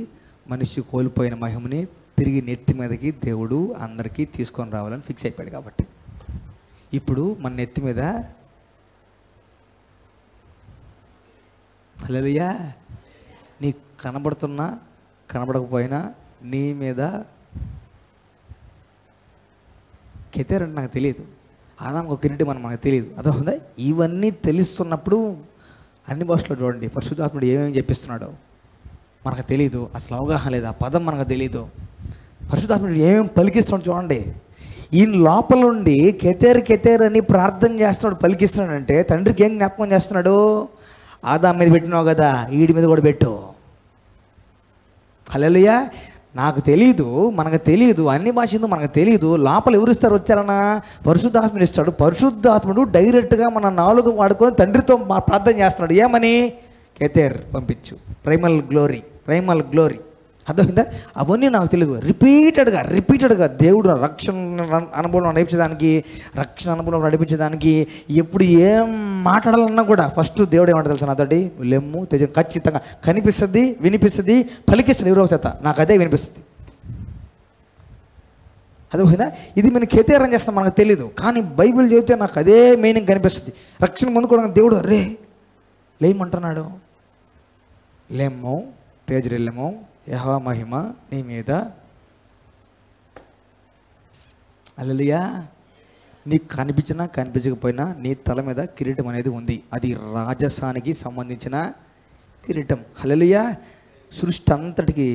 మనిషి కోల్పోయిన మహిమని తిరిగి నెత్తి మీదకి దేవుడు అందరికీ తీసుకొని రావాలని ఫిక్స్ అయిపోయాడు కాబట్టి. ఇప్పుడు మన నెత్తి మీద హల్లెలూయా నీకు కనబడుతున్నా కనబడకపోయినా నీ మీద కెతేరంటే నాకు తెలియదు, ఆదాము ఒక కిరీటం అని మనకు తెలియదు. అర్థమవుతుందా? ఇవన్నీ తెలుస్తున్నప్పుడు అన్ని భాషలో చూడండి పరిశుద్ధాత్ముడు ఏమేమి చెప్పిస్తున్నాడో మనకు తెలియదు. అసలు అవగాహన లేదు, ఆ పదం మనకు తెలియదు. పరిశుద్ధాత్ముడు ఏమేమి పలికిస్తున్నాడు చూడండి. ఈయన లోపల నుండి కెతేర్ అని ప్రార్థన చేస్తున్నాడు, పలికిస్తున్నాడంటే తండ్రికి ఏం జ్ఞాపకం చేస్తున్నాడు? ఆదాము మీద పెట్టినావు కదా, వీడి మీద కూడా పెట్టు. హల్లెలూయా. నాకు తెలీదు, మనకు తెలియదు, అన్ని భాషలు మనకు తెలియదు. లోపల ఎవరిస్తారు? వచ్చారన్నా పరిశుద్ధాత్ముడు ఇస్తాడు. పరిశుద్ధాత్ముడు డైరెక్ట్గా మన నాలుగు వాడుకొని తండ్రితో ప్రార్థన చేస్తున్నాడు. ఏమని? కెతేర్ పంపించు, ప్రైమల్ గ్లోరీ. అర్థమైందా? అవన్నీ నాకు తెలియదు. రిపీటెడ్గా దేవుడు రక్షణ అనుభవం నడిపించడానికి ఎప్పుడు ఏం మాట్లాడాలన్నా కూడా ఫస్ట్ దేవుడు ఏమంటారు తెలుసా? నాతోటి లెమ్ము తెజ ఖచ్చితంగా కనిపిస్తుంది, వినిపిస్తుంది, పలికిస్తుంది. ఎవరో చేత నాకు అదే వినిపిస్తుంది. అర్థమైందా? ఇది మనం కెతేరం చేస్తాం, మనకు తెలీదు. కానీ బైబిల్ చదివితే నాకు అదే మీనింగ్ కనిపిస్తుంది. రక్షణ పొందుకోవడానికి దేవుడు అరే లేమంటున్నాడు. లెమ్ము తేజరిల్లెము, యెహోవా మహిమ నీ మీద. హల్లెలూయా. నీకు కనిపించినా కనిపించకపోయినా నీ తల మీద కిరీటం అనేది ఉంది. అది రాజసానికి సంబంధించిన కిరీటం. హల్లెలూయా. సృష్టి అంతటికి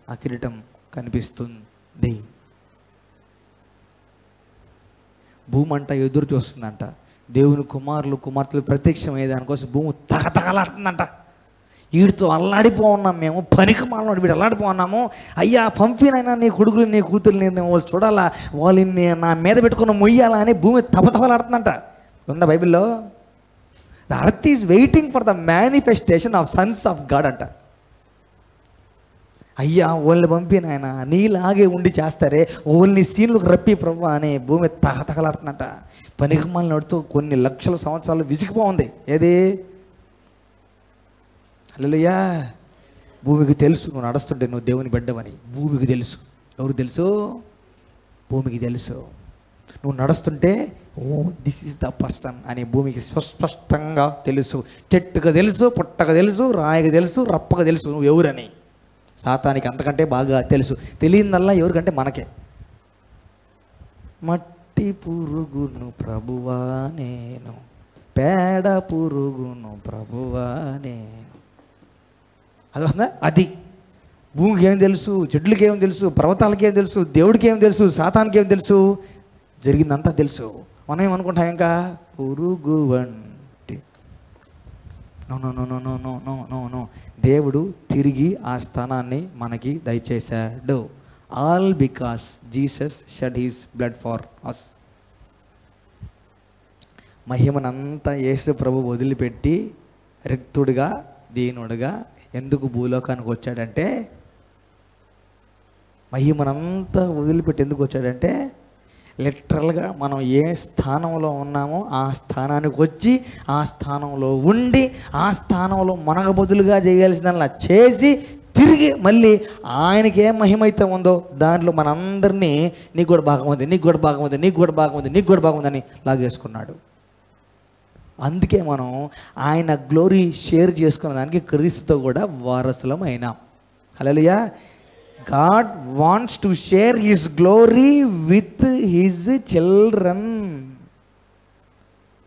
ఆ కిరీటం కనిపిస్తుంది. భూమి అంట ఎదురు చూస్తుందంట. దేవుని కుమారులు కుమార్తెలు ప్రత్యక్షమయ్యే దానికోసం భూమి తగతగలాడుతుందంట. వీడితో అల్లాడిపో ఉన్నాం మేము, పనికి మాలను వీడు అల్లాడిపో ఉన్నాము. అయ్యా పంపినైనా నీ కొడుకులు నీ కూతుర్ని వాళ్ళు చూడాలా, వాళ్ళని నా మీద పెట్టుకుని మొయ్యాలా అని భూమి తపతపలాడుతుందంట. ఉందా బైబిల్లో? The earth is waiting for the manifestation of Sons of God అంట. అయ్యా వాళ్ళని పంపినాయన నీలాగే ఉండి చేస్తారే, వాళ్ళని సీన్లకు రప్పి ప్రభు అని భూమి తగతగలాడుతుందంట. పనికి మాలను నడుతూ కొన్ని లక్షల సంవత్సరాలు విసిగిపోఉంది. ఏది? హల్లెలూయా. భూమికి తెలుసు నువ్వు నడుస్తుంటే నువ్వు దేవుని బిడ్డవని. భూమికి తెలుసు. ఎవరు తెలుసు? భూమికి తెలుసు. నువ్వు నడుస్తుంటే ఓ దిస్ ఈజ్ ద పర్సన్ అని భూమికి స్పష్టంగా తెలుసు. చెట్టుకు తెలుసు, పుట్టకు తెలుసు, రాయికి తెలుసు, రప్పకు తెలుసు నువ్వు ఎవరని. సాతానికి అంతకంటే బాగా తెలుసు. తెలియదల్లా ఎవరికంటే మనకే. మట్టి పురుగును ప్రభువా నేను, పేడ పురుగును ప్రభువా నేను. అది వస్తుందా? అది భూమికి ఏం తెలుసు, చెట్లకి ఏం తెలుసు, పర్వతాలకి ఏం తెలుసు, దేవుడికి ఏం తెలుసు, సాతానికి ఏం తెలుసు, జరిగిందంతా తెలుసు. మనం ఏమనుకుంటాం ఇంకా పురుగు వంటి. No no no no no no no no no. దేవుడు తిరిగి ఆ స్థానాన్ని మనకి దయచేశాడు. All because Jesus shed his blood for us. మహిమనంతా యేసు ప్రభు వదిలిపెట్టి రిక్తుడిగా దీనుడిగా ఎందుకు భూలోకానికి వచ్చాడంటే, మహిమనంతా వదిలిపెట్టి ఎందుకు వచ్చాడంటే, లిటరల్గా మనం ఏ స్థానంలో ఉన్నామో ఆ స్థానానికి వచ్చి ఆ స్థానంలో ఉండి ఆ స్థానంలో మనకు బదులుగా చేయాల్సిందల్లా చేసి తిరిగి మళ్ళీ ఆయనకి ఏ మహిమ అయితే ఉందో దాంట్లో మనందరినీ నీకు కూడా భాగం ఉంది, నీకు కూడా భాగం ఉంది, నీకు కూడా భాగం ఉంది, నీకు కూడా భాగం ఉందని లాగేసుకున్నాడు. అందుకే మనం ఆయన గ్లోరీ షేర్ చేసుకున్న దానికి క్రీస్తుతో కూడా వారసులం అయినాం. హల్లెలూయా. God wants to share his glory with his children.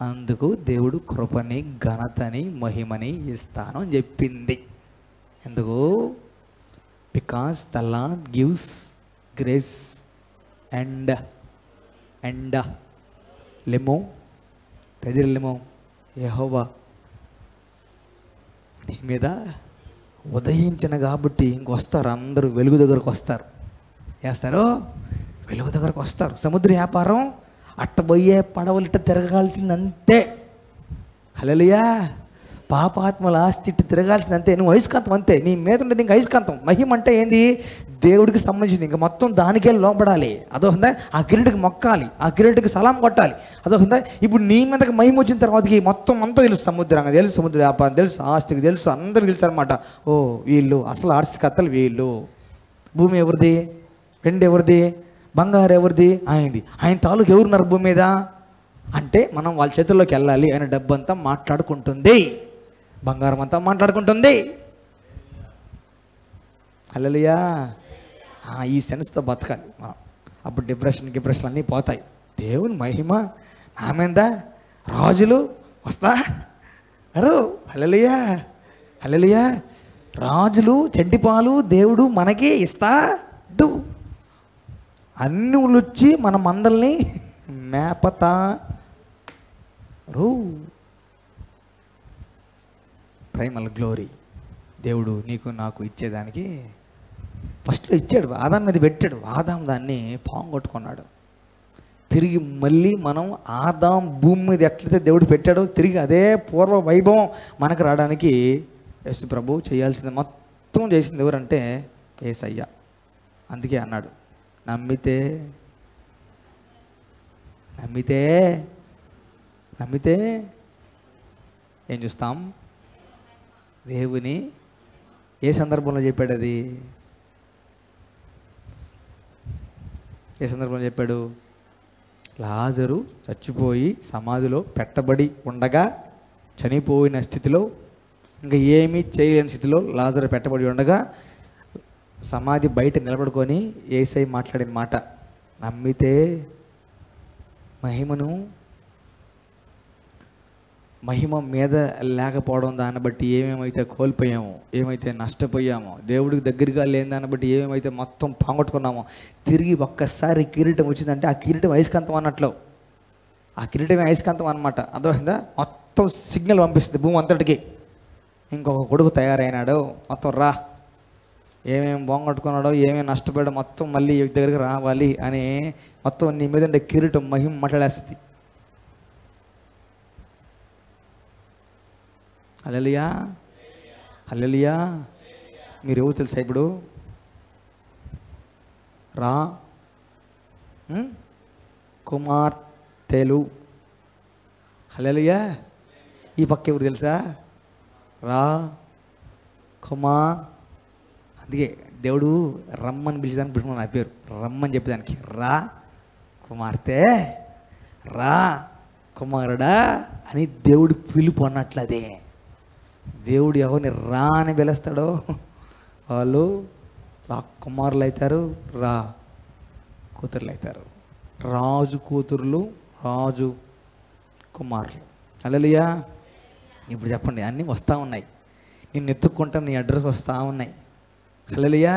అందుకు దేవుడు కృపని ఘనతని మహిమని ఇస్తాను అని చెప్పింది. ఎందుకు? Because the lord gives grace and లెమో తెజిలెమో యెహోవా నీ మీద ఉదయించిన కాబట్టి ఇంకొస్తారు. అందరూ వెలుగు దగ్గరకు వస్తారు. వేస్తారు, వెలుగు దగ్గరకు వస్తారు. సముద్ర వ్యాపారం అట్టబోయే పడవలు ఇట్ట తిరగాల్సిందంతే. హల్లెలూయా. పాపాత్మల ఆస్తి ఇట్టు తిరగాల్సిందంతే. నువ్వు అయస్కాంతం అంతే. నీ మీద ఉండేది ఇంకా అయస్కాంతం. మహిమ అంటే ఏంది? దేవుడికి సంబంధించింది. ఇంకా మొత్తం దానికే లోపడాలి. అదొకదా? ఆ కిరీటికి మొక్కాలి, ఆ కిరీటికి సలాం కొట్టాలి. అదొకదా? ఇప్పుడు నీ మీదకి మహిమ వచ్చిన తర్వాతకి మొత్తం అంతా తెలుసు. సముద్రంగా తెలుసు, సముద్ర వ్యాపారం తెలుసు, ఆస్తికి తెలుసు, అందరికి తెలుసు అనమాట. ఓ వీళ్ళు అసలు ఆస్తికర్తలు వీళ్ళు. భూమి ఎవరిది? వెండి ఎవరిది? బంగారు ఎవరిది? ఆయనది. ఆయన తాలూకు ఎవరున్నారు భూమి మీద అంటే మనం వాళ్ళ చేతుల్లోకి వెళ్ళాలి. ఆయన డబ్బంతా మాట్లాడుకుంటుంది, బంగారం అంతా మాట్లాడుకుంటుంది. హల్లెలూయా. ఈ సెన్స్తో బతకాలి మనం. అప్పుడు డిప్రెషన్ అన్నీ పోతాయి. దేవుని మహిమ నా మీద రాజులు వస్తారు. హల్లెలూయా. హల్లెలూయా. రాజులు చెంటిపాలు దేవుడు మనకి ఇస్తాడు. అన్ని వచ్చి మన మందల్ని మేపతారు. ప్రైమల్ గ్లోరీ దేవుడు నీకు నాకు ఇచ్చేదానికి ఫస్ట్లో ఇచ్చాడు. ఆదాం మీద పెట్టాడు. ఆదాం దాన్ని పోంగొట్టుకున్నాడు. తిరిగి మళ్ళీ మనం ఆదాం భూమి మీద ఎట్లయితే దేవుడు పెట్టాడో తిరిగి అదే పూర్వ వైభవం మనకు రావడానికి యేసు ప్రభు చేయాల్సింది మొత్తం చేసింది ఎవరంటే యేసయ్య. అందుకే అన్నాడు, నమ్మితే నమ్మితే నమ్మితే ఏం చూస్తాం? దేవుని. ఏ సందర్భంలో చెప్పాడు అది? ఏ సందర్భంలో చెప్పాడు? లాజరు చచ్చిపోయి సమాధిలో పెట్టబడి ఉండగా, చనిపోయిన స్థితిలో, ఇంకా ఏమీ చేయలేని స్థితిలో లాజరు పెట్టబడి ఉండగా సమాధి బయట నిలబడుకొని యేసయ్య మాట్లాడిన మాట, నమ్మితే మహిమ మీద లేకపోవడం దాన్ని బట్టి ఏమేమైతే కోల్పోయామో, ఏమైతే నష్టపోయామో, దేవుడికి దగ్గరగా లేని దాన్ని బట్టి ఏమేమైతే మొత్తం పోగొట్టుకున్నామో, తిరిగి ఒక్కసారి కిరీటం వచ్చిందంటే ఆ కిరీటం అయస్కాంతం అన్నట్లు. ఆ కిరీటమే అయస్కాంతం అనమాట. అర్థమైందా? మొత్తం సిగ్నల్ పంపిస్తుంది భూమి అంతటికి, ఇంకొక కొడుకు తయారైనాడు, మొత్తం రా, ఏమేమి పోగొట్టుకున్నాడో, ఏమేమి నష్టపోయాడో మొత్తం మళ్ళీ దగ్గరికి రావాలి అని మొత్తం నీ మీద ఉండే కిరీటం మహిమ మాట్లాడేస్తుంది. హల్లెలూయా, హల్లెలూయా. మీరు ఎవరు తెలుసా? ఇప్పుడు రా కుమార్తెలు. హల్లెలూయా. ఈ పక్క ఎవరు తెలుసా? రా అందుకే దేవుడు రమ్మని పిలిచేదానికి పెట్టుకున్నాను నా పేరు, రమ్మని చెప్పేదానికి. రా కుమార్తె, రా కుమారుడా అని దేవుడు పిలుపు అన్నట్లు. అదే దేవుడు ఎవరిని రా అని పిలుస్తాడో వాళ్ళు రా కుమారులు అవుతారు, రా కూతుర్లు అవుతారు. రాజు కూతుర్లు, రాజు కుమారులు. హల్లెలూయా. ఇప్పుడు చెప్పండి, అన్నీ వస్తూ ఉన్నాయి, నేను ఎత్తుక్కుంటా, నీ అడ్రస్ వస్తూ ఉన్నాయి. హల్లెలూయా.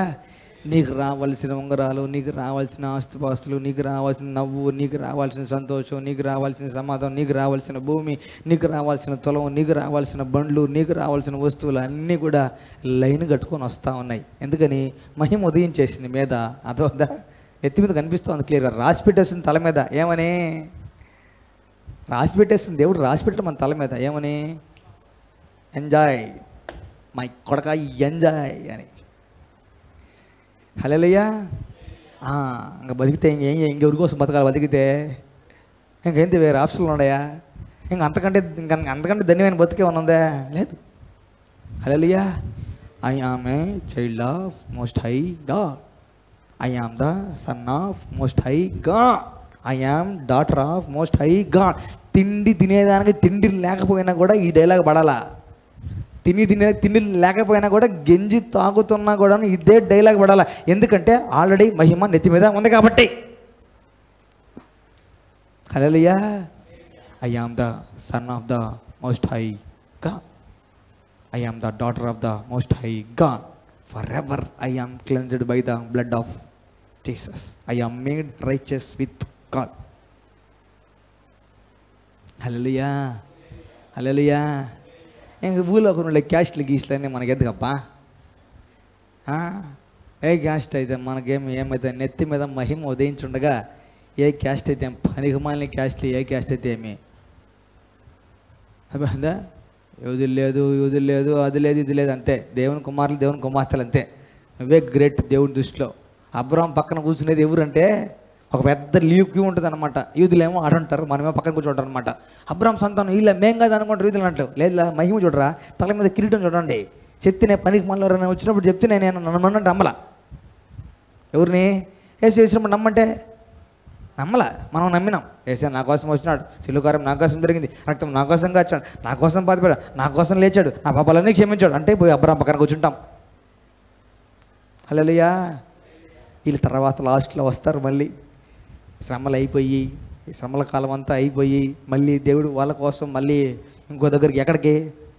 నీకు రావాల్సిన ఉంగరాలు, నీకు రావాల్సిన ఆస్తిపాస్తులు, నీకు రావాల్సిన నవ్వు, నీకు రావాల్సిన సంతోషం, నీకు రావాల్సిన సమాధానం, నీకు రావాల్సిన భూమి, నీకు రావాల్సిన తులం, నీకు రావాల్సిన బండ్లు, నీకు రావాల్సిన వస్తువులు అన్నీ కూడా లైన్ కట్టుకొని వస్తూ ఉన్నాయి. ఎందుకని? మహిమ ఉదయించేసింది మీద. అదొద్దా? ఎత్తి మీద కనిపిస్తుంది క్లియర్గా, రాసి పెట్టేస్తుంది తల మీద. ఏమని రాసి పెట్టేస్తుంది? దేవుడు రాసి పెట్టడం మన తల మీద. ఏమని? ఎంజాయ్ మై కొడక, ఎంజాయ్ అని. హల్లెలూయా. ఇంకా బతికితే ఇంకెవరి కోసం బతకాలి? బతికితే ఇంకేంటి వేరే ఆప్షన్లు ఉన్నాయా? అంతకంటే ధన్యమైన బతికే ఉన్నదా? లేదు. Hallelujah. I am a child of most high God, I am the son of most high God, I am daughter of most high God. తిండి తినేదానికి తిండి లేకపోయినా కూడా ఈ డైలాగ్ పడాలా? తిండి లేకపోయినా కూడా, గెంజి తాగుతున్నా కూడా ఇదే డైలాగ్ పడాలా? ఎందుకంటే ఆల్రెడీ మహిమ నెత్తి మీద ఉంది కాబట్టి. Hallelujah. I am the son of the most high God, I am the daughter of the most high God. For ever I am cleansed by the blood of Jesus, I am made righteous with God. Hallelujah, hallelujah. ఇంక ఊళ్ళో కొన్ని క్యాస్ట్లు గీస్ట్లు అన్నీ మనకి ఎందుకప్పా? ఏ caste అయితే ఏమైతే నెత్తి మీద మహిమ ఉదయించుండగా, ఏ caste అయితే పనికి మాలిన క్యాస్ట్లు, ఏ క్యాస్ట్ అయితే ఏమి అర్థమైందా? యూదులు లేదు, అది లేదు, ఇది లేదు, అంతే. దేవుని కుమారులు, దేవుని కుమార్తెలు, అంతే. నువ్వే గ్రేట్ దేవుని దృష్టిలో. అబ్రాహాం పక్కన కూర్చునేది ఎవరంటే ఒక పెద్ద క్యూ ఉంటుంది అనమాట. యూదులేమో ఆడుంటారు, మనమేమో పక్కన కూర్చుంటారు అనమాట. అబ్రాహాం సంతానం వీళ్ళ మేం కాదు అనుకుంటారు యూదులు అంటారు. లేదా మహిమ చూడరా, తల మీద కిరీటం చూడండి. చెప్తే పనికి మళ్ళీ వచ్చినప్పుడు చెప్తే నేను నమ్మంటే నమ్మలా. ఎవరిని? ఏసీ వచ్చినప్పుడు నమ్మంటే నమ్మలా. మనం నమ్మినాం. ఏసీ నా కోసం వచ్చినాడు, శిలువకారం నా కోసం జరిగింది, రక్తం నా కోసం కాచాడు, నా కోసం బాధపడాడు, నా కోసం లేచాడు, నా పాపాలన్నీ క్షమించాడు అంటే పోయి అబ్రాహాం పక్కన కూర్చుంటాం. హల్లెలూయా. వీళ్ళ తర్వాత లాస్ట్లో వస్తారు మళ్ళీ. శ్రమలు అయిపోయి, శ్రమల కాలం అంతా అయిపోయి, మళ్ళీ దేవుడు వాళ్ళ కోసం మళ్ళీ ఇంకో దగ్గరికి, ఎక్కడికి?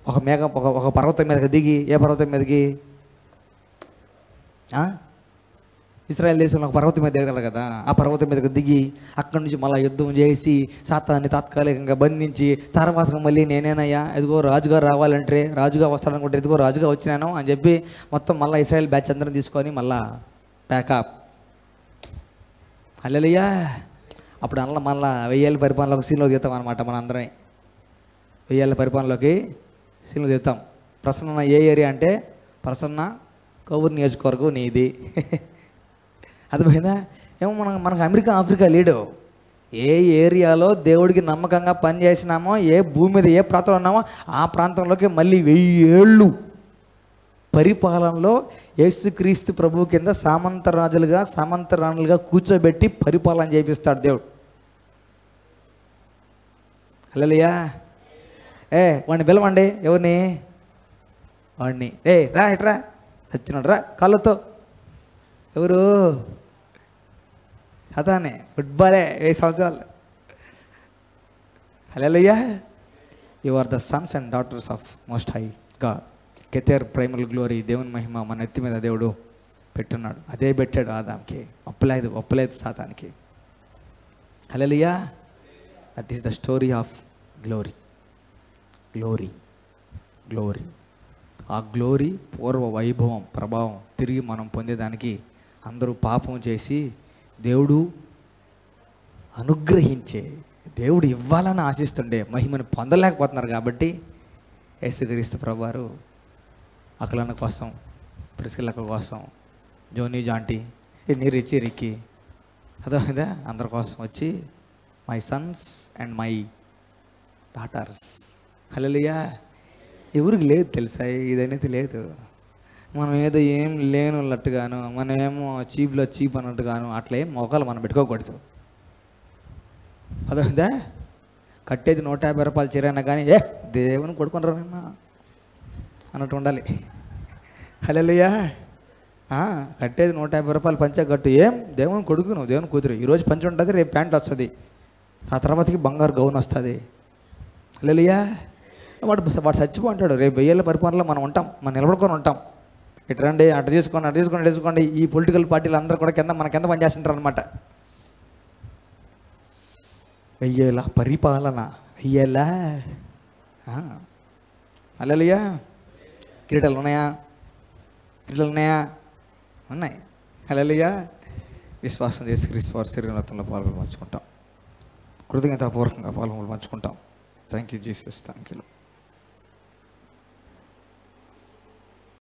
ఒక పర్వతం మీదకి దిగి. ఏ పర్వతం మీదకి? ఇశ్రాయేల్ దేశంలో ఒక పర్వతం మీద దిగగలరు కదా. ఆ పర్వతం మీదకి దిగి అక్కడి నుంచి మళ్ళీ యుద్ధం చేసి సాతాన్ని తాత్కాలికంగా బంధించి, తర్వాత మళ్ళీ నేనేనయ్యా, ఎదుగో రాజుగా రావాలంటే, రాజుగా వస్తాడనుకుంటే ఎదుగో రాజుగా వచ్చినాను అని చెప్పి మొత్తం మళ్ళీ ఇశ్రాయేల్ బ్యాచ్ అందరం తీసుకొని మళ్ళా ప్యాకప్. హల్లెలూయా. అప్పుడు మళ్ళీ 1000 పరిపాలనలోకి సీన్లోకి దిగుతాం అనమాట. మన అందరం 1000 పరిపాలనలోకి సీన్లో దిగుతాం. ప్రసన్న ఏ ఏరియా అంటే ప్రసన్న కొవ్వూరు నియోజకవర్గం నీది. అర్థమైందా? ఏమో మనకు అమెరికా, ఆఫ్రికా లేడు. ఏ ఏరియాలో దేవుడికి నమ్మకంగా పనిచేసినామో, ఏ భూమి మీద ఏ ప్రాంతంలో ఉన్నామో ఆ ప్రాంతంలోకి మళ్ళీ 1000 ఏళ్ళు పరిపాలనలో యేసుక్రీస్తు ప్రభువు కింద సామంత రాణులుగా కూర్చోబెట్టి పరిపాలన చేపిస్తాడు దేవుడు. హల్లెలూయా. వాడిని పిలవండి. ఎవరిని? వాడిని. రా ఇట్రా, వచ్చినాడు రా కాళ్ళతో. ఎవరు? అతానే ఫుట్బాలే 10 సంవత్సరాలు. Hallelujah. You are the sons and daughters of most high God. కెతేర్ ప్రైమల్ గ్లోరీ, దేవుని మహిమ మన నెత్తి మీద దేవుడు పెట్టున్నాడు. అదే పెట్టాడు ఆదాంకి, ఒప్పలేదు సాతానికి. Hallelujah. That is the story of glory. ఆ గ్లోరీ పూర్వ వైభవం, ప్రభావం తిరిగి మనం పొందేదానికి అందరూ పాపం చేసి దేవుడు అనుగ్రహించే, దేవుడు ఇవ్వాలని ఆశిస్తుండే మహిమను పొందలేకపోతున్నారు. కాబట్టి యేసుక్రీస్తు ప్రభువారు అకలన్న కోసం, ప్రిస్కిల్లక కోసం, జోనీ జాంటీ, రిక్కి అదే అందరి కోసం వచ్చి my sons and my daughters. Hallelujah. ఎవరికి లేదు తెలుసా ఇదనేది లేదు. మనం ఏదో ఏం లేనున్నట్టుగాను, మనం ఏమో చీప్లో చీప్ అన్నట్టుగాను అట్లా ఏం మొఖాలు మనం పెట్టుకోకూడదు. అదే కట్టేది 150 రూపాయలు చీరైనా కానీ దేవుని కొడుకునరా అన్నట్టు ఉండాలి. హల్లెలూయా. కట్టేది 150 రూపాయలు పంచే కట్టు, ఏం దేవుని కొడుకు, నువ్వు దేవుని కూతురు. ఈరోజు పంచి ఉంటుంది, రేపు ప్యాంట్ వస్తుంది, ఆ తర్వాతకి బంగారు గౌన్ వస్తుంది. హల్లెలూయా. వాడు చచ్చిపోంటాడు. రేపు 1000 పరిపాలనలో మనం ఉంటాం, మనం నిలబడుకొని ఉంటాం. ఇటు రండి, అటు తీసుకోండి. ఈ పొలిటికల్ పార్టీలు అందరూ కూడా మన కింద పనిచేస్తుంటారు అనమాట. 1000 పరిపాలన, 1000. హల్లెలూయా. కిరీటాలు ఉన్నాయా? ఉన్నాయి. హల్లెలూయా. విశ్వాసం చేసి క్రీస్తు వారి శరీరంలో పాల్గొని పంచుకుంటాం. కృతజ్ఞతాపూర్వకంగా పాల్గొని పంచుకుంటాం. Thank you Jesus. Thank you.